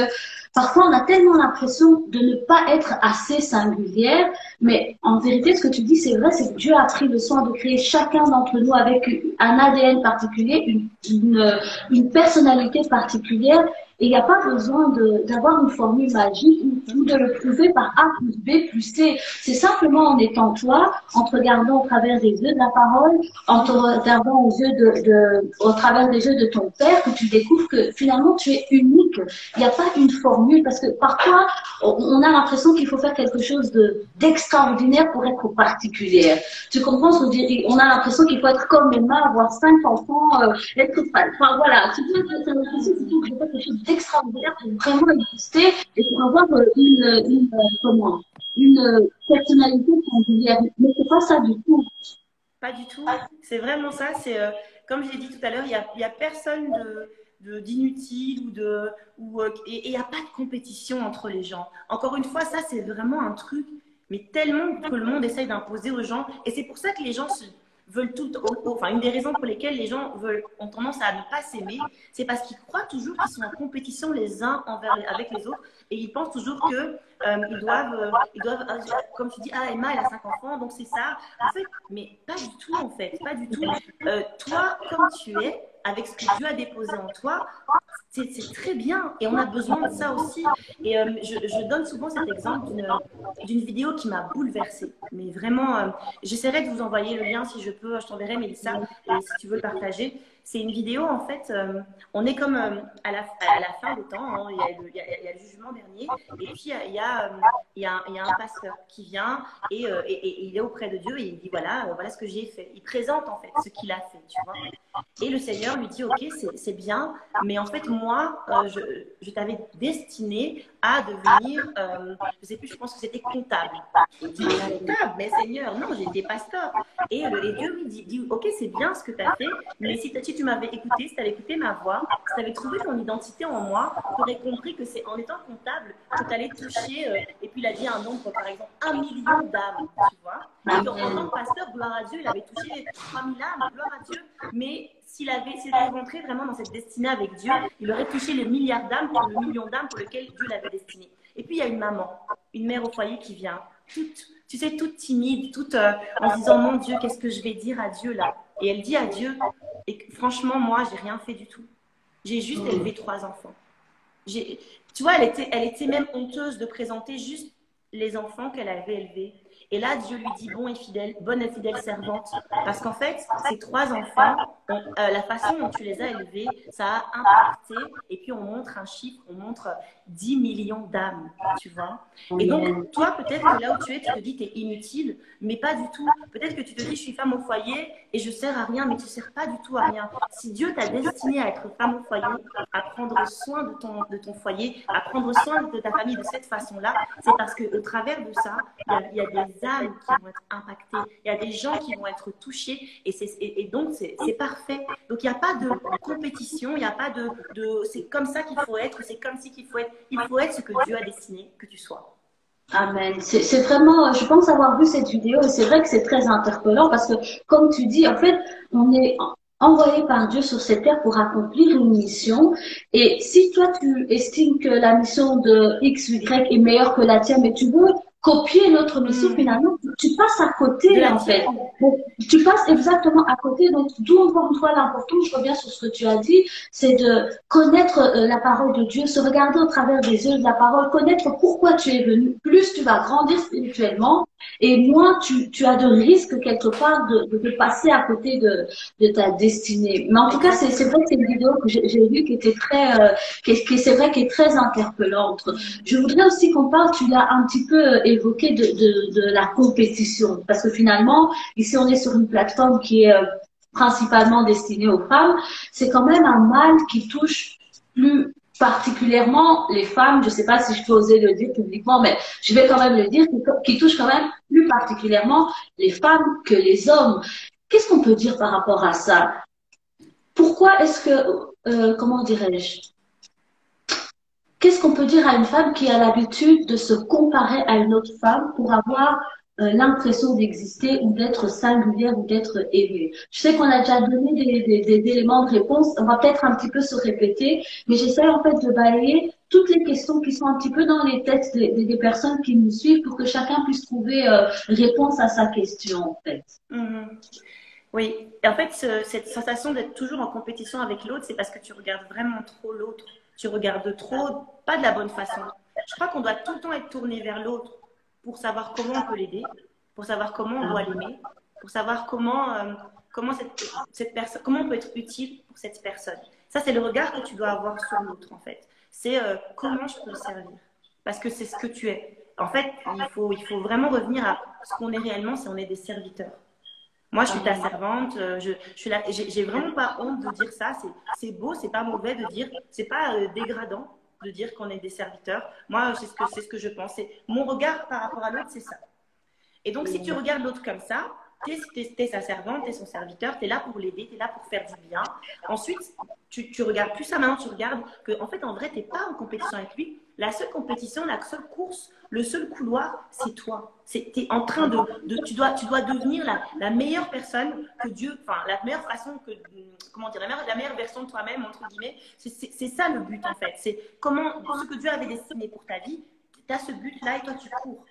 parfois on a tellement l'impression de ne pas être assez singulière, mais en vérité ce que tu dis c'est vrai, c'est que Dieu a pris le soin de créer chacun d'entre nous avec un ADN particulier, une personnalité particulière. Et il n'y a pas besoin d'avoir une formule magique ou de le prouver par A plus B plus C. C'est simplement en étant toi, en te regardant au travers des yeux de la parole, en te regardant au travers des yeux de ton père, que tu découvres que finalement tu es unique. Il n'y a pas une formule parce que parfois on a l'impression qu'il faut faire quelque chose d'extraordinaire pour être particulière. Tu comprends ce que je veux dire? On a l'impression qu'il faut être comme Emma, avoir 5 enfants, être enfin voilà. Tu vois, c'est l'impression qu'il faut que je fasse quelque chose d'extraordinaire pour vraiment exister et pour avoir une personnalité singulière. Mais c'est pas ça du tout. Pas du tout. C'est vraiment ça. C'est comme je l'ai dit tout à l'heure, il y a personne d'inutile et il n'y a pas de compétition entre les gens. Encore une fois, ça c'est vraiment un truc, mais tellement que le monde essaye d'imposer aux gens. Et c'est pour ça que les gens veulent enfin une des raisons pour lesquelles les gens ont tendance à ne pas s'aimer, c'est parce qu'ils croient toujours qu'ils sont en compétition les uns avec les autres et ils pensent toujours que ils doivent comme tu dis, ah Emma elle a 5 enfants donc c'est ça. En fait, mais pas du tout en fait, pas du tout. Toi comme tu es, avec ce que Dieu a déposé en toi, c'est très bien et on a besoin de ça aussi. Et je donne souvent cet exemple d'une vidéo qui m'a bouleversée. Mais vraiment, j'essaierai de vous envoyer le lien si je peux, je t'enverrai Mélissa, et si tu veux le partager. C'est une vidéo, en fait, on est comme à la fin des temps, hein, il y a le jugement dernier, et puis il y a un pasteur qui vient et il est auprès de Dieu et il dit voilà ce que j'ai fait. Il présente en fait ce qu'il a fait, tu vois. Et le Seigneur lui dit, ok, c'est bien, mais en fait, moi, je t'avais destiné à devenir, je sais plus, je pense que c'était comptable. Il dit, comptable, mais Seigneur, non, j'étais pasteur. Et Dieu lui dit, ok, c'est bien ce que tu as fait, mais si tu m'avais écouté, si tu avais écouté ma voix, si tu avais trouvé ton identité en moi, tu aurais compris que c'est en étant comptable que tu allais toucher, et puis il a dit un nombre, par exemple, 1 million d'âmes, tu vois. Et qu'en tant que pasteur, gloire à Dieu, il avait touché 3000 âmes, gloire à Dieu, mais s'il était rentré vraiment dans cette destinée avec Dieu, il aurait touché le milliard d'âmes, pour le million d'âmes pour lequel Dieu l'avait destiné. Et puis il y a une maman, une mère au foyer qui vient, tu sais, toute timide, toute en se disant, mon Dieu, qu'est-ce que je vais dire à Dieu là? Et elle dit à Dieu, et franchement, moi, j'ai rien fait du tout. J'ai juste élevé 3 enfants. Tu vois, elle était même honteuse de présenter juste les enfants qu'elle avait élevés. Et là, Dieu lui dit, bonne et fidèle servante. Parce qu'en fait, ces 3 enfants, la façon dont tu les as élevés, ça a impacté. Et puis, on montre un chiffre, on montre 10 millions d'âmes, tu vois. Et donc, toi, peut-être que là où tu es, tu te dis, tu es inutile, mais pas du tout. Peut-être que tu te dis, je suis femme au foyer et je sers à rien, mais tu ne sers pas du tout à rien. Si Dieu t'a destiné à être femme au foyer, à prendre soin de ton foyer, à prendre soin de ta famille de cette façon-là, c'est parce qu'au travers de ça, il y a des âmes qui vont être impactées, il y a des gens qui vont être touchés, et donc c'est parfait. Donc il n'y a pas de compétition, il n'y a pas c'est comme ça qu'il faut être, c'est comme ci qu'il faut être. Il faut être ce que Dieu a destiné que tu sois. Amen. C'est vraiment, je pense avoir vu cette vidéo et c'est vrai que c'est très interpellant parce que, comme tu dis, en fait, on est envoyé par Dieu sur cette terre pour accomplir une mission. Et si toi, tu estimes que la mission de X, Y est meilleure que la tienne, mais tu veux copier notre mission, finalement, tu passes à côté, en fait. Donc, tu passes exactement à côté. Donc, d'où encore une fois l'importance, je reviens sur ce que tu as dit, c'est de connaître la parole de Dieu, se regarder au travers des yeux de la parole, connaître pourquoi tu es venu. Plus tu vas grandir spirituellement et moins tu as de risques quelque part de passer à côté de ta destinée. Mais en tout cas, c'est vrai que c'est une vidéo que j'ai vue qui était très, c'est vrai qui est très interpellante. Je voudrais aussi qu'on parle, tu l'as un petit peu évoqué de la compétition, parce que finalement, ici on est sur une plateforme qui est principalement destinée aux femmes. C'est quand même un mal qui touche plus particulièrement les femmes, je ne sais pas si je peux oser le dire publiquement, mais je vais quand même le dire, qui touche quand même plus particulièrement les femmes que les hommes. Qu'est-ce qu'on peut dire par rapport à ça? Pourquoi est-ce que, comment dirais-je, qu'est-ce qu'on peut dire à une femme qui a l'habitude de se comparer à une autre femme pour avoir l'impression d'exister ou d'être singulière ou d'être aimée? Je sais qu'on a déjà donné des éléments de réponse, on va peut-être un petit peu se répéter, mais j'essaie en fait de balayer toutes les questions qui sont un petit peu dans les têtes des personnes qui nous suivent pour que chacun puisse trouver réponse à sa question en fait. Oui, et en fait, cette sensation d'être toujours en compétition avec l'autre, c'est parce que tu regardes vraiment trop l'autre. Tu regardes trop, pas de la bonne façon. Je crois qu'on doit tout le temps être tourné vers l'autre pour savoir comment on peut l'aider, pour savoir comment on doit l'aimer, pour savoir comment on peut être utile pour cette personne. Ça, c'est le regard que tu dois avoir sur l'autre, en fait. C'est comment je peux le servir. Parce que c'est ce que tu es. En fait, il faut vraiment revenir à ce qu'on est réellement, c'est on est des serviteurs. Moi, je suis ta servante. J'ai vraiment pas honte de dire ça. C'est beau, c'est pas mauvais de dire. C'est pas dégradant de dire qu'on est des serviteurs. Moi, c'est ce que je pense. Mon regard par rapport à l'autre, c'est ça. Et donc, si tu regardes l'autre comme ça, t'es sa servante, t'es son serviteur, t'es là pour l'aider, t'es là pour faire du bien. Ensuite, tu regardes plus ça maintenant, tu regardes que en fait, en vrai, t'es pas en compétition avec lui. La seule compétition, la seule course, le seul couloir, c'est toi. T'es en train tu dois devenir la meilleure personne que Dieu, enfin, la meilleure façon que, comment dire, la meilleure version de toi-même, entre guillemets. C'est ça le but, en fait. C'est ce que Dieu avait destiné pour ta vie, tu as ce but-là et toi, tu cours.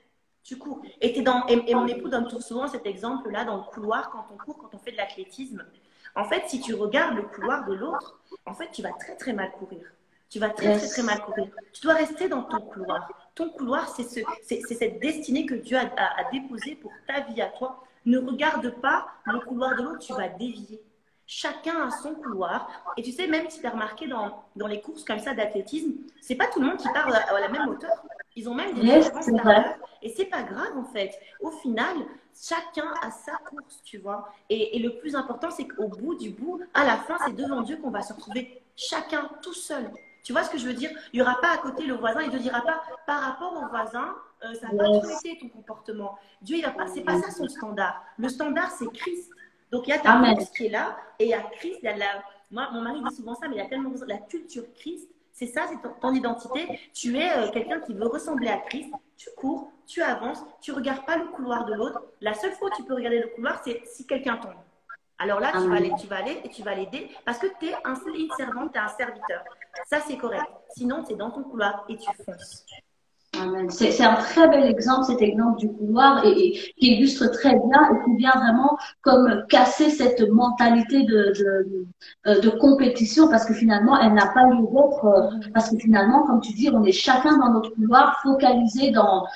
Tu cours. Et mon époux donne souvent cet exemple-là dans le couloir, quand on court, quand on fait de l'athlétisme. En fait, si tu regardes le couloir de l'autre, en fait, tu vas très, très mal courir. Tu vas très, très, très mal courir. Tu dois rester dans ton couloir. Ton couloir, c'est cette destinée que Dieu a déposée pour ta vie à toi. Ne regarde pas le couloir de l'autre, tu vas dévier. Chacun a son couloir. Et tu sais, même si tu as remarqué dans les courses comme ça d'athlétisme, c'est pas tout le monde qui part à la même hauteur. Ils ont même des différences starters. Et c'est pas grave en fait. Au final, chacun a sa course, tu vois. Et le plus important, c'est qu'au bout du bout, à la fin, c'est devant Dieu qu'on va se retrouver chacun tout seul. Tu vois ce que je veux dire? Il n'y aura pas à côté le voisin, il ne te dira pas par rapport au voisin, ça n'a pas trop été ton comportement. Dieu, il a pas, c'est pas ça son standard. Le standard, c'est Christ. Donc il y a ta course qui est là, et il y a Christ, il y a moi, mon mari dit souvent ça, mais il a tellement raison. La culture Christ, c'est ça, c'est ton identité. Tu es quelqu'un qui veut ressembler à Christ. Tu cours, tu avances, tu ne regardes pas le couloir de l'autre. La seule fois où tu peux regarder le couloir, c'est si quelqu'un tombe. Alors là, tu vas aller et tu vas l'aider parce que tu es une servante, tu es un serviteur. Ça, c'est correct. Sinon, tu es dans ton couloir et tu fonces. Amen. C'est un très bel exemple, cet exemple du couloir, et qui illustre très bien et qui vient vraiment comme casser cette mentalité de compétition, parce que finalement, elle n'a pas lieu d'être, parce que finalement, comme tu dis, on est chacun dans notre couloir, focalisé dans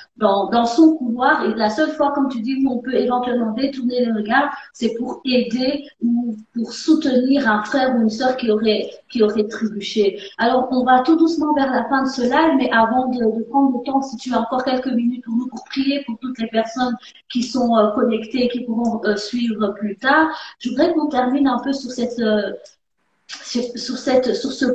son couloir, et la seule fois, comme tu dis, où on peut éventuellement détourner les regards, c'est pour aider ou pour soutenir un frère ou une sœur qui aurait trébuché. Alors, on va tout doucement vers la fin de ce live, mais avant de prendre le temps, si tu as encore quelques minutes pour nous, pour prier pour toutes les personnes qui sont connectées et qui pourront suivre plus tard, je voudrais qu'on termine un peu sur ce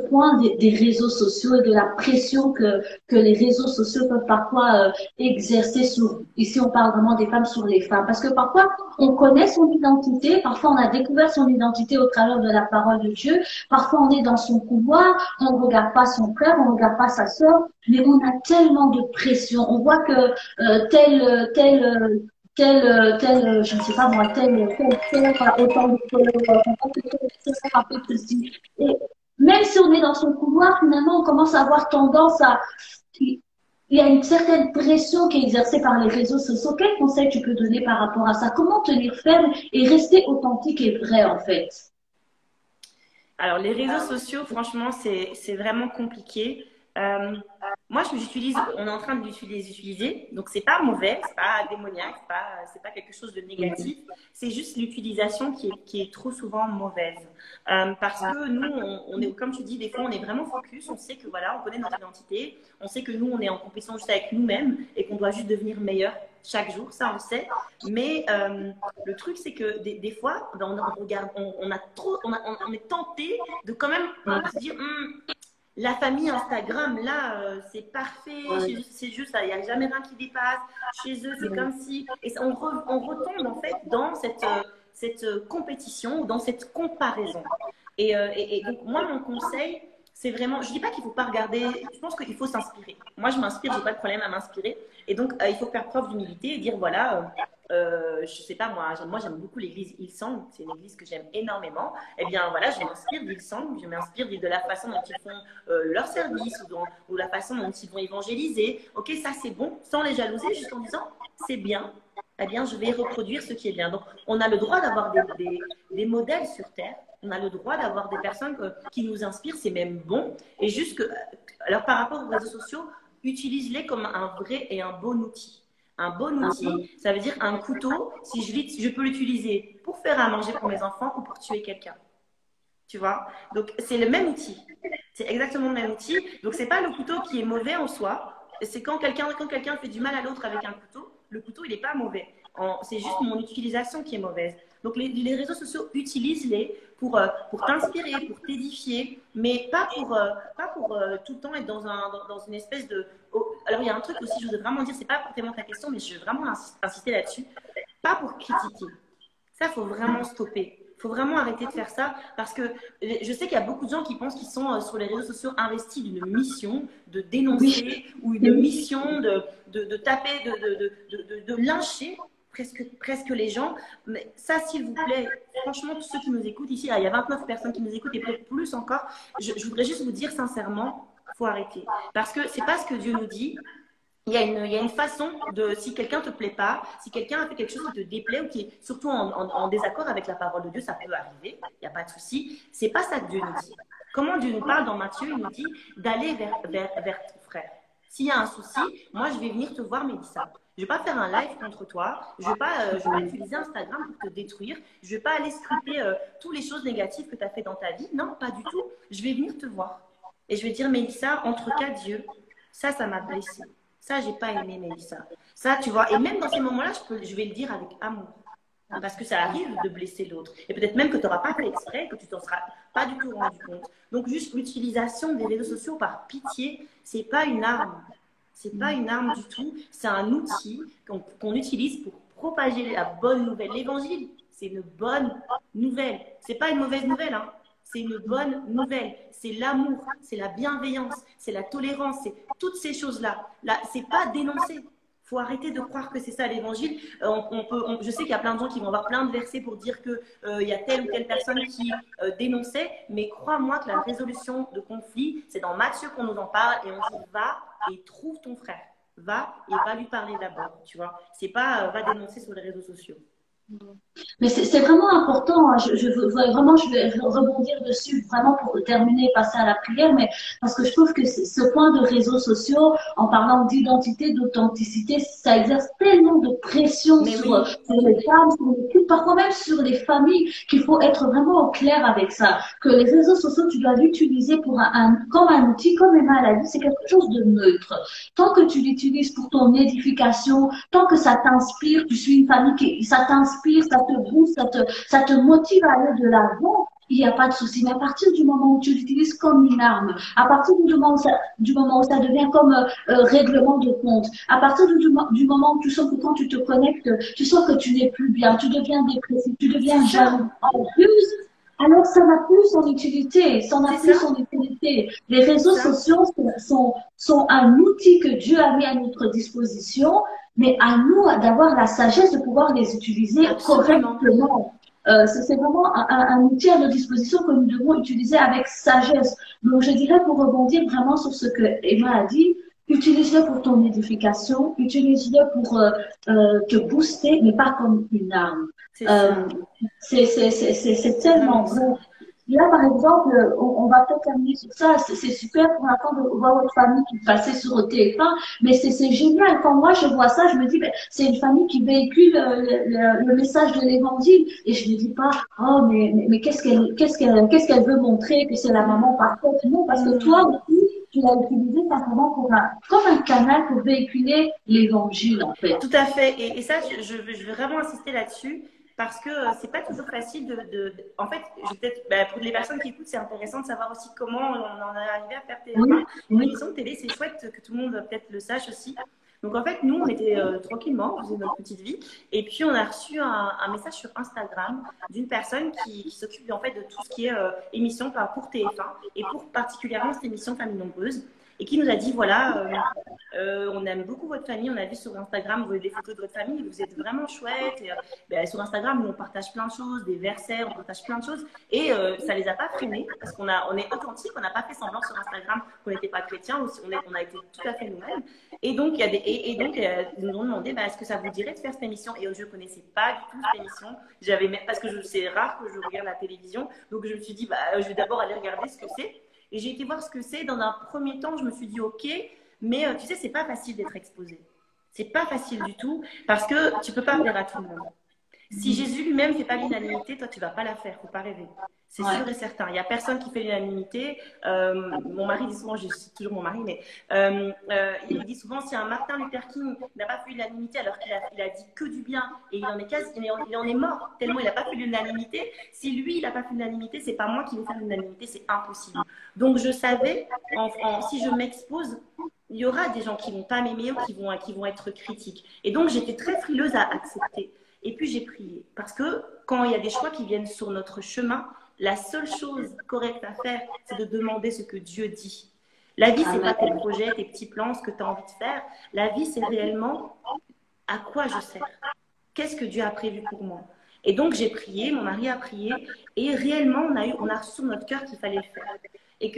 point des réseaux sociaux et de la pression que les réseaux sociaux peuvent parfois exercer sur, ici on parle vraiment des femmes sur les femmes, parce que parfois on connaît son identité, parfois on a découvert son identité au travers de la parole de Dieu, parfois on est dans son pouvoir, on ne regarde pas son frère, on ne regarde pas sa sœur, mais on a tellement de pression, on voit que je ne sais pas moi, tel a autant de followers, a fait ceci. Et même si on est dans son couloir, finalement, on commence à avoir tendance à... Il y a une certaine pression qui est exercée par les réseaux sociaux. Quel conseil tu peux donner par rapport à ça? Comment tenir ferme et rester authentique et vrai, en fait? Alors, les réseaux sociaux, franchement, c'est vraiment compliqué. Moi, on est en train de les utiliser, donc c'est pas mauvais, c'est pas démoniaque, c'est pas quelque chose de négatif, c'est juste l'utilisation qui est trop souvent mauvaise. Parce que nous, on est, comme tu dis, des fois, on est vraiment focus, on sait que voilà, on connaît notre identité, on sait que nous, on est en compétition juste avec nous-mêmes et qu'on doit juste devenir meilleur chaque jour, ça on le sait. Mais le truc, c'est que des fois, ben, on regarde, on est tenté de quand même se dire. La famille Instagram, là, c'est parfait. C'est juste, il n'y a jamais rien qui dépasse. Chez eux, c'est comme si... Et on retombe, en fait, dans cette compétition ou dans cette comparaison. Et donc, moi, mon conseil, c'est vraiment... Je ne dis pas qu'il ne faut pas regarder... Je pense qu'il faut s'inspirer. Moi, je m'inspire, je n'ai pas de problème à m'inspirer. Et donc, il faut faire preuve d'humilité et dire, voilà... je sais pas, moi j'aime beaucoup l'église Hillsong, c'est une église que j'aime énormément. Eh bien voilà, je m'inspire d'Hillsong, je m'inspire de la façon dont ils font leur service ou la façon dont ils vont évangéliser. Ok, ça c'est bon, sans les jalouser, juste en disant c'est bien, eh bien je vais reproduire ce qui est bien. Donc on a le droit d'avoir des modèles sur terre, on a le droit d'avoir des personnes qui nous inspirent, c'est même bon. Et juste que, alors par rapport aux réseaux sociaux, utilise-les comme un vrai et un bon outil. Un bon outil, ça veut dire un couteau, si je peux l'utiliser pour faire à manger pour mes enfants ou pour tuer quelqu'un. Tu vois? Donc, c'est le même outil. C'est exactement le même outil. Donc, c'est pas le couteau qui est mauvais en soi. C'est quand quelqu'un fait du mal à l'autre avec un couteau, le couteau, il n'est pas mauvais. C'est juste mon utilisation qui est mauvaise. Donc, les réseaux sociaux, utilise-les pour t'inspirer, pour t'édifier, mais pas pour tout le temps être dans une espèce de... Alors, il y a un truc aussi, je voudrais vraiment dire, c'est pas forcément ta question, mais je veux vraiment insister là-dessus. Pas pour critiquer. Ça, il faut vraiment stopper. Il faut vraiment arrêter de faire ça parce que je sais qu'il y a beaucoup de gens qui pensent qu'ils sont sur les réseaux sociaux investis d'une mission de dénoncer ou une mission de taper, de lyncher presque les gens. Mais ça, s'il vous plaît, franchement, tous ceux qui nous écoutent ici, il y a 29 personnes qui nous écoutent et peut-être plus encore, je voudrais juste vous dire sincèrement, il faut arrêter. Parce que c'est pas ce que Dieu nous dit. Il y a une façon de, si quelqu'un ne te plaît pas, si quelqu'un a fait quelque chose qui te déplaît ou qui est surtout en désaccord avec la parole de Dieu, ça peut arriver, il n'y a pas de souci. C'est pas ça que Dieu nous dit. Comment Dieu nous parle dans Matthieu, il nous dit d'aller vers ton frère. S'il y a un souci, moi, je vais venir te voir, Mélissa. Je ne vais pas faire un live contre toi. Je ne vais pas utiliser Instagram pour te détruire. Je ne vais pas aller scruter toutes les choses négatives que tu as fait dans ta vie. Non, pas du tout. Je vais venir te voir. Et je vais dire, Mélissa, entre quatre yeux, ça m'a blessée. Ça, j'ai pas aimé, Mélissa. Ça, tu vois. Et même dans ces moments-là, je vais le dire avec amour. Parce que ça arrive de blesser l'autre. Et peut-être même que tu n'auras pas fait exprès, que tu t'en seras pas du tout rendu compte. Donc, juste l'utilisation des réseaux sociaux par pitié, c'est pas une arme. C'est pas une arme du tout. C'est un outil qu'on utilise pour propager la bonne nouvelle. L'évangile, c'est une bonne nouvelle. C'est pas une mauvaise nouvelle, hein. C'est une bonne nouvelle. C'est l'amour, c'est la bienveillance, c'est la tolérance, c'est toutes ces choses-là. Là, c'est pas dénoncer. Faut arrêter de croire que c'est ça l'évangile. Je sais qu'il y a plein de gens qui vont avoir plein de versets pour dire que il y a telle ou telle personne qui dénonçait, mais crois-moi que la résolution de conflit, c'est dans Matthieu qu'on nous en parle et on dit va et trouve ton frère. Va et va lui parler d'abord, tu vois. C'est pas va dénoncer sur les réseaux sociaux. Mais c'est vraiment important. Je vais rebondir dessus vraiment pour terminer et passer à la prière, mais parce que je trouve que ce point de réseaux sociaux, en parlant d'identité, d'authenticité, ça exerce tellement de pression sur les femmes, sur les couples, parfois même sur les familles, qu'il faut être vraiment au clair avec ça. Que les réseaux sociaux, tu dois l'utiliser pour comme un outil, comme Emma l'a dit, c'est quelque chose de neutre. Tant que tu l'utilises pour ton édification, tant que ça t'inspire, tu suis une famille ça t'inspire, ça te booste, ça te motive à aller de l'avant, il n'y a pas de souci. Mais à partir du moment où tu l'utilises comme une arme, à partir du moment où ça devient comme règlement de compte, à partir du moment où tu sens que quand tu te connectes, tu sens que tu n'es plus bien, tu deviens dépressif, tu deviens jaloux, en plus, alors ça n'a plus son utilité, ça n'a plus son utilité. Les réseaux sociaux sont un outil que Dieu a mis à notre disposition, mais à nous d'avoir la sagesse de pouvoir les utiliser correctement. C'est vraiment un outil à notre disposition que nous devons utiliser avec sagesse. Donc je dirais pour rebondir vraiment sur ce que Emma a dit, utilise-le pour ton édification, utilise-le pour te booster, mais pas comme une arme. C'est tellement vrai. Là, par exemple, on va peut-être terminer sur ça. C'est super pour l'instant de voir votre famille qui passait sur le TF1, mais c'est génial. Quand moi je vois ça, je me dis, ben, c'est une famille qui véhicule le message de l'évangile. Et je ne dis pas, oh, mais qu'est-ce qu'elle veut montrer, que c'est la maman parfaite. Non, parce que toi aussi, tu l'as utilisé simplement comme un canal pour véhiculer l'évangile, en fait. Tout à fait. Et ça, je veux vraiment insister là-dessus. Parce que c'est pas toujours facile En fait, pour les personnes qui écoutent, c'est intéressant de savoir aussi comment on en est arrivé à faire une émission de télé. C'est chouette que tout le monde peut-être le sache aussi. Donc en fait, nous, on était tranquillement, on faisait notre petite vie. Et puis, on a reçu un message sur Instagram d'une personne qui s'occupe en fait de tout ce qui est émission pour TF1 et pour particulièrement cette émission Famille Nombreuse. Et qui nous a dit, voilà, on aime beaucoup votre famille, on a vu sur Instagram des photos de votre famille, vous êtes vraiment chouette. Et, sur Instagram, nous, on partage plein de choses, des versets, on partage plein de choses. Et ça les a pas freinés, parce qu'on est authentique, on n'a pas fait semblant sur Instagram qu'on n'était pas chrétien, on a été tout à fait nous-mêmes. Et donc, ils nous ont demandé, est-ce que ça vous dirait de faire cette émission? Et je ne connaissais pas du tout cette émission, parce que c'est rare que je regarde la télévision. Donc, je me suis dit, je vais d'abord aller regarder ce que c'est. Et j'ai été voir ce que c'est. Dans un premier temps, je me suis dit, OK, mais tu sais, c'est pas facile d'être exposé. C'est pas facile du tout parce que tu peux pas plaire à tout le monde. Si Jésus lui-même fait pas l'unanimité, toi, tu vas pas la faire. Faut pas rêver. C'est sûr et certain. Il y a personne qui fait l'unanimité. Mon mari dit souvent, je cite toujours mon mari, mais il dit souvent, si un Martin Luther King n'a pas fait l'unanimité alors qu'il a dit que du bien et il en est mort tellement il n'a pas fait l'unanimité. Si lui, il n'a pas fait l'unanimité, c'est pas moi qui vais faire l'unanimité, c'est impossible. Donc je savais, si je m'expose, il y aura des gens qui vont pas m'aimer ou qui vont être critiques. Et donc j'étais très frileuse à accepter. Et puis j'ai prié. Parce que quand il y a des choix qui viennent sur notre chemin, la seule chose correcte à faire, c'est de demander ce que Dieu dit. La vie, c'est pas tes projets, tes petits plans, ce que tu as envie de faire. La vie, c'est réellement à quoi je sers. Qu'est-ce que Dieu a prévu pour moi? Et donc j'ai prié, mon mari a prié, et réellement on a reçu sur notre cœur qu'il fallait le faire. Et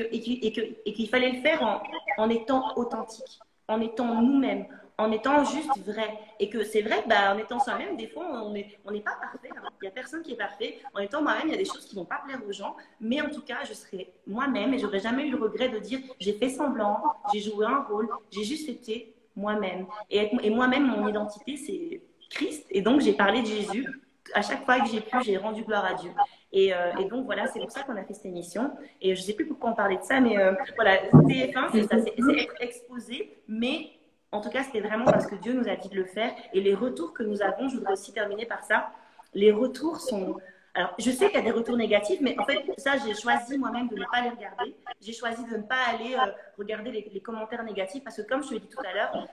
qu'il fallait le faire en étant authentique, en étant nous-mêmes, en étant juste vrai. Et que c'est vrai que bah, en étant soi-même, des fois, on n'est pas parfait. Hein. Il n'y a personne qui est parfait. En étant moi-même, il y a des choses qui ne vont pas plaire aux gens. Mais en tout cas, je serai moi-même et j'aurais jamais eu le regret de dire j'ai fait semblant, j'ai joué un rôle, j'ai juste été moi-même. Et moi-même, mon identité, c'est Christ. Et donc, j'ai parlé de Jésus. À chaque fois que j'ai pu, j'ai rendu gloire à Dieu. Et donc, voilà, c'est pour ça qu'on a fait cette émission. Et je ne sais plus pourquoi on parlait de ça, mais voilà, TF1, c'est ça, c'est être exposé, mais en tout cas, c'était vraiment parce que Dieu nous a dit de le faire. Et les retours que nous avons, je voudrais aussi terminer par ça, les retours sont... Alors, je sais qu'il y a des retours négatifs, mais en fait, ça, j'ai choisi moi-même de ne pas les regarder. J'ai choisi de ne pas aller regarder les commentaires négatifs parce que, comme je te l'ai dit tout à l'heure,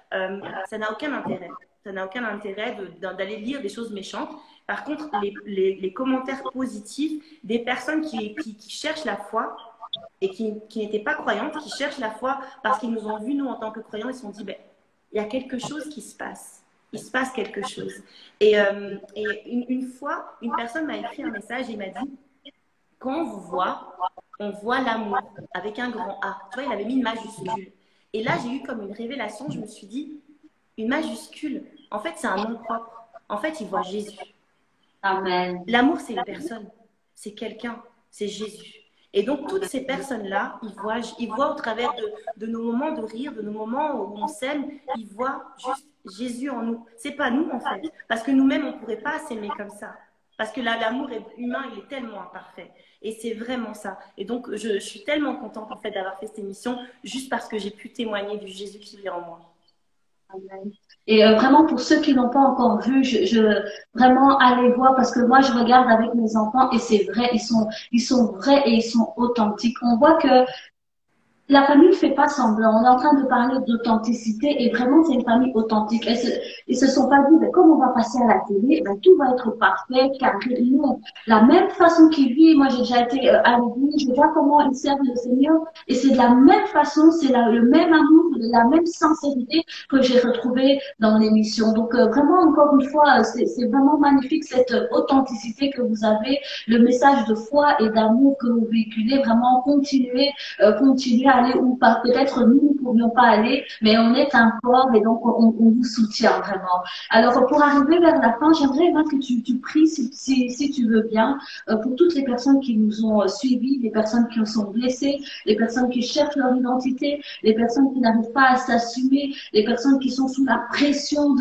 ça n'a aucun intérêt. Ça n'a aucun intérêt d'aller lire des choses méchantes. Par contre, les commentaires positifs des personnes qui cherchent la foi et qui n'étaient pas croyantes, qui cherchent la foi parce qu'ils nous ont vus, nous, en tant que croyants, ils se sont dit, ben, il y a quelque chose qui se passe. Il se passe quelque chose. Et une fois, une personne m'a écrit un message et m'a dit, quand on vous voit, on voit l'amour avec un grand A. Tu vois, il avait mis une majuscule. Et là, j'ai eu comme une révélation. Je me suis dit, une majuscule, en fait, c'est un nom propre. En fait, il voit Jésus. Amen. L'amour, c'est une personne. C'est quelqu'un. C'est Jésus. Et donc, toutes ces personnes-là, ils voient au travers de nos moments de rire, de nos moments où on s'aime, ils voient juste Jésus en nous. C'est pas nous, en fait. Parce que nous-mêmes, on ne pourrait pas s'aimer comme ça. Parce que l'amour humain, il est tellement imparfait. Et c'est vraiment ça. Et donc, je suis tellement contente, en fait, d'avoir fait cette émission, juste parce que j'ai pu témoigner du Jésus qui vit en moi. Amen. Et vraiment, pour ceux qui n'ont pas encore vu, vraiment allez voir parce que moi, je regarde avec mes enfants et c'est vrai, ils sont vrais et ils sont authentiques. On voit que la famille ne fait pas semblant. On est en train de parler d'authenticité et vraiment, c'est une famille authentique. Ils se sont pas dit, ben, comme on va passer à la télé, ben, tout va être parfait, carré. Non. La même façon qu'ils vivent, moi, j'ai déjà été à l'église, je vois comment ils servent le Seigneur et c'est de la même façon, c'est le même amour, la même sincérité que j'ai retrouvé dans l'émission. Donc, vraiment, encore une fois, c'est vraiment magnifique cette authenticité que vous avez, le message de foi et d'amour que vous véhiculez. Vraiment, continuez à aller où peut-être nous ne pourrions pas aller, mais on est un corps et donc on vous soutient vraiment. Alors pour arriver vers la fin, j'aimerais que tu pries si tu veux bien pour toutes les personnes qui nous ont suivis, les personnes qui sont blessées, les personnes qui cherchent leur identité, les personnes qui n'arrivent pas à s'assumer, les personnes qui sont sous la pression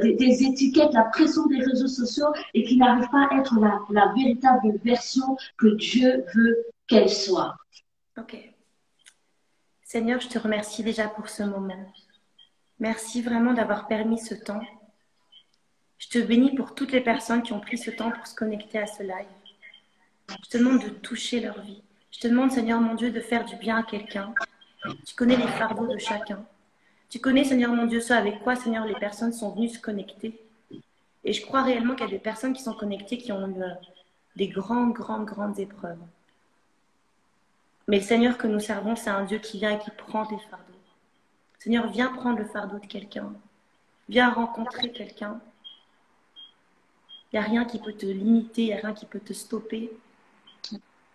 des étiquettes, la pression des réseaux sociaux et qui n'arrivent pas à être la véritable version que Dieu veut qu'elle soit. Ok. Seigneur, je te remercie déjà pour ce moment. Merci vraiment d'avoir permis ce temps. Je te bénis pour toutes les personnes qui ont pris ce temps pour se connecter à ce live. Je te demande de toucher leur vie. Je te demande, Seigneur mon Dieu, de faire du bien à quelqu'un. Tu connais les fardeaux de chacun. Tu connais, Seigneur mon Dieu, ce avec quoi, Seigneur, les personnes sont venues se connecter. Et je crois réellement qu'il y a des personnes qui sont connectées qui ont eu des grandes épreuves. Mais le Seigneur que nous servons, c'est un Dieu qui vient et qui prend les fardeaux. Seigneur, viens prendre le fardeau de quelqu'un. Viens rencontrer quelqu'un. Il n'y a rien qui peut te limiter, il n'y a rien qui peut te stopper.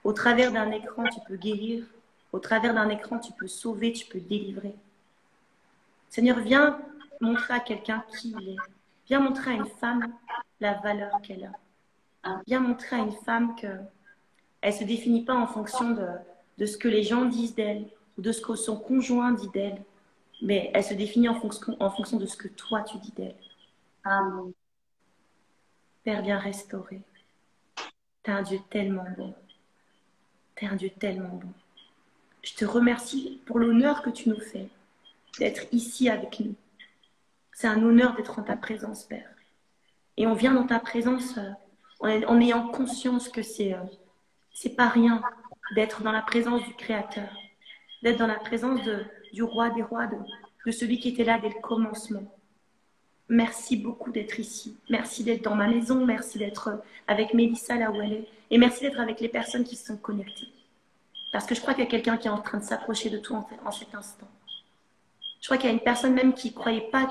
Au travers d'un écran, tu peux guérir. Au travers d'un écran, tu peux sauver, tu peux délivrer. Seigneur, viens montrer à quelqu'un qui il est. Viens montrer à une femme la valeur qu'elle a. Viens montrer à une femme qu'elle ne se définit pas en fonction de ce que les gens disent d'elle ou de ce que son conjoint dit d'elle, mais elle se définit en fonction de ce que toi tu dis d'elle. Amen. Père, viens restaurer. Tu es un Dieu tellement bon. Tu es un Dieu tellement bon. Je te remercie pour l'honneur que tu nous fais d'être ici avec nous. C'est un honneur d'être en ta présence, Père. Et on vient dans ta présence en ayant conscience que c'est pas rien d'être dans la présence du Créateur, d'être dans la présence du Roi des Rois, de celui qui était là dès le commencement. Merci beaucoup d'être ici. Merci d'être dans ma maison. Merci d'être avec Mélissa là où elle est. Et merci d'être avec les personnes qui se sont connectées. Parce que je crois qu'il y a quelqu'un qui est en train de s'approcher de toi en cet instant. Je crois qu'il y a une personne même qui ne croyait pas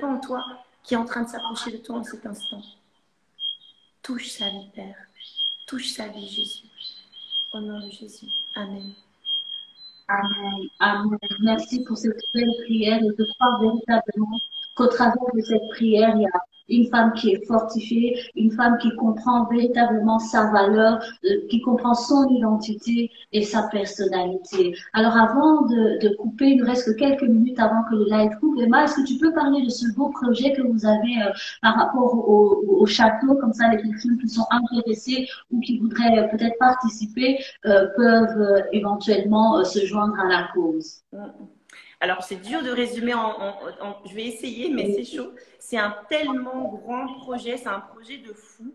en toi, qui est en train de s'approcher de toi en cet instant. Touche sa vie, Père. Touche sa vie, Jésus. Au nom de Jésus. Amen. Amen. Amen. Merci pour cette belle prière et je crois véritablement qu'au travers de cette prière, il y a une femme qui est fortifiée, une femme qui comprend véritablement sa valeur, qui comprend son identité et sa personnalité. Alors avant de couper, il nous reste que quelques minutes avant que le live coupe. Emma, est-ce que tu peux parler de ce beau projet que vous avez par rapport au château, comme ça les personnes qui sont intéressées ou qui voudraient peut-être participer peuvent éventuellement se joindre à la cause. Alors, c'est dur de résumer je vais essayer, mais c'est chaud. C'est un tellement grand projet, c'est un projet de fou.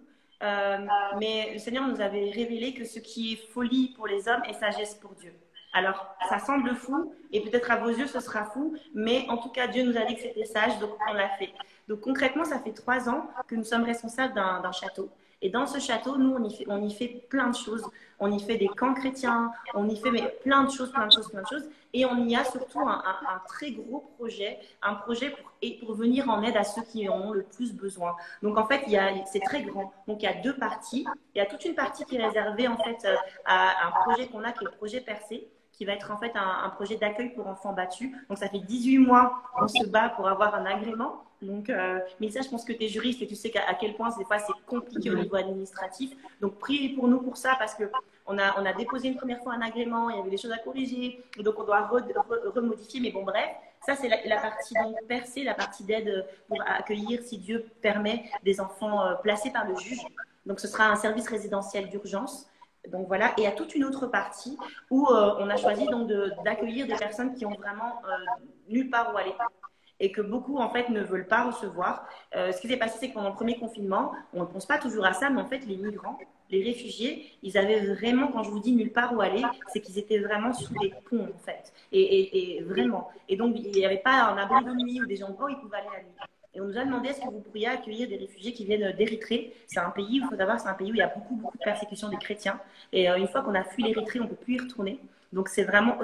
Mais le Seigneur nous avait révélé que ce qui est folie pour les hommes est sagesse pour Dieu. Alors, ça semble fou, et peut-être à vos yeux, ce sera fou, mais en tout cas, Dieu nous a dit que c'était sage, donc on l'a fait. Donc concrètement, ça fait 3 ans que nous sommes responsables d'un château. Et dans ce château, nous, on y fait plein de choses. On y fait des camps chrétiens, on y fait plein de choses, plein de choses, plein de choses. Et on y a surtout un très gros projet, un projet pour venir en aide à ceux qui en ont le plus besoin. Donc en fait, c'est très grand. Donc il y a 2 parties. Il y a toute une partie qui est réservée en fait à un projet qu'on a qui est le projet Percé, qui va être en fait un projet d'accueil pour enfants battus. Donc ça fait 18 mois qu'on se bat pour avoir un agrément. Donc, Mélissa, je pense que tu es juriste et tu sais à quel point des fois c'est compliqué au niveau administratif. Donc priez pour nous pour ça parce que on a déposé une première fois un agrément, il y avait des choses à corriger, et donc on doit remodifier. Mais bon, bref, ça c'est la partie donc percée, la partie d'aide pour accueillir, si Dieu permet, des enfants placés par le juge. Donc ce sera un service résidentiel d'urgence. Donc voilà, et il y a toute une autre partie où on a choisi donc d'accueillir des personnes qui ont vraiment nulle part où aller et que beaucoup en fait ne veulent pas recevoir. Ce qui s'est passé, c'est que pendant le premier confinement, on ne pense pas toujours à ça, mais en fait les migrants, les réfugiés, ils avaient vraiment, quand je vous dis nulle part où aller, c'est qu'ils étaient vraiment sous des ponts en fait, et vraiment. Et donc il n'y avait pas un abri de nuit ou des endroits où ils pouvaient aller la nuit. Et on nous a demandé est-ce que vous pourriez accueillir des réfugiés qui viennent d'Érythrée. C'est un pays, il faut savoir, c'est un pays où il y a beaucoup, beaucoup de persécution des chrétiens. Et une fois qu'on a fui l'Érythrée, on ne peut plus y retourner. Donc c'est vraiment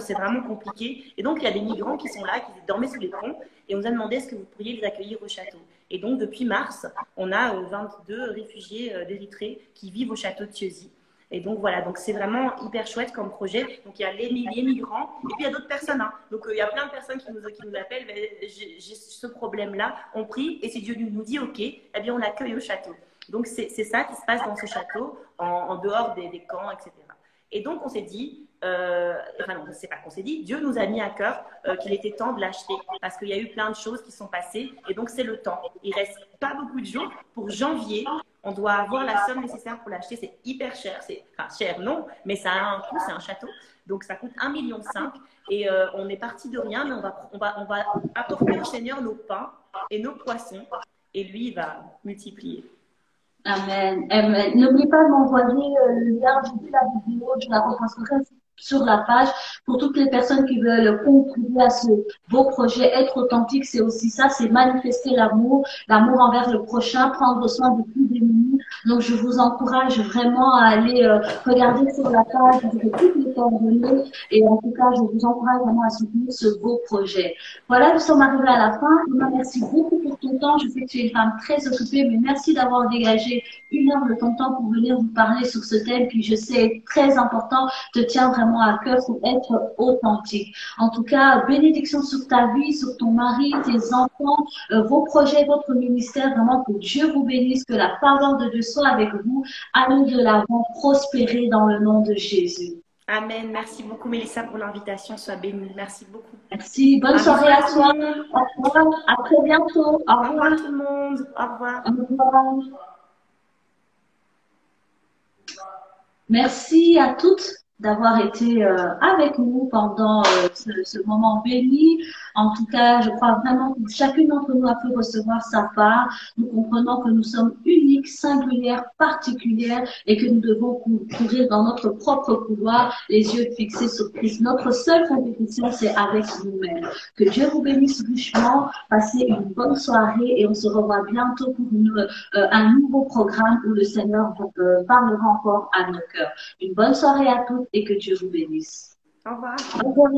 compliqué. Et donc il y a des migrants qui sont là, qui dormaient sous les ponts. Et on nous a demandé est-ce que vous pourriez les accueillir au château. Et donc depuis mars, on a 22 réfugiés d'Érythrée qui vivent au château de Thieuzy. Et donc voilà, donc c'est vraiment hyper chouette comme projet. Donc il y a les migrants et puis il y a d'autres personnes. Hein. Donc il y a plein de personnes qui nous appellent. J'ai ce problème-là, on prie et si Dieu nous dit OK, eh bien on l'accueille au château. Donc c'est ça qui se passe dans ce château, en dehors des camps, etc. Et donc on s'est dit, enfin non, c'est pas qu'on s'est dit, Dieu nous a mis à cœur qu'il était temps de l'acheter parce qu'il y a eu plein de choses qui sont passées et donc c'est le temps. Il reste pas beaucoup de jours pour janvier. On doit avoir la somme nécessaire pour l'acheter. C'est hyper cher. Enfin, cher, non, mais ça a un coût, c'est un château. Donc, ça coûte 1,5 million. Et on est parti de rien, mais on va apporter au Seigneur nos pains et nos poissons. Et lui, il va multiplier. Amen. Amen. N'oubliez pas de m'envoyer le lien. J'ai vu la vidéo, je la reposterai sur la page pour toutes les personnes qui veulent contribuer à ce beau projet. Être authentique, c'est aussi ça, c'est manifester l'amour envers le prochain, prendre soin des plus démunis. Donc, je vous encourage vraiment à aller regarder sur la page, vous avez toutes les coordonnées et en tout cas, je vous encourage vraiment à soutenir ce beau projet. Voilà, nous sommes arrivés à la fin. Emma, merci beaucoup pour ton temps. Je sais que tu es une femme très occupée, mais merci d'avoir dégagé 1 heure de ton temps pour venir vous parler sur ce thème qui, je sais, est très important, te tient vraiment à cœur pour être authentique. En tout cas, bénédiction sur ta vie, sur ton mari, tes enfants, vos projets, votre ministère, vraiment que Dieu vous bénisse, que la parole de Dieu soit avec vous. Allez de l'avant, prospérer dans le nom de Jésus. Amen. Merci beaucoup, Mélissa, pour l'invitation. Sois bénie. Merci beaucoup. Merci. Bonne soirée à toi. Au revoir. À très bientôt. Au revoir tout le monde. Au revoir. Au revoir. Merci à toutes d'avoir été avec nous pendant ce moment béni. En tout cas, je crois vraiment que chacune d'entre nous a pu recevoir sa part. Nous comprenons que nous sommes uniques, singulières, particulières et que nous devons courir dans notre propre couloir, les yeux fixés sur Christ. Notre seule compétition, c'est avec nous-mêmes. Que Dieu vous bénisse richement. Passez une bonne soirée et on se revoit bientôt pour un nouveau programme où le Seigneur parlera encore à nos cœurs. Une bonne soirée à tous et que Dieu vous bénisse. Au revoir. Au revoir.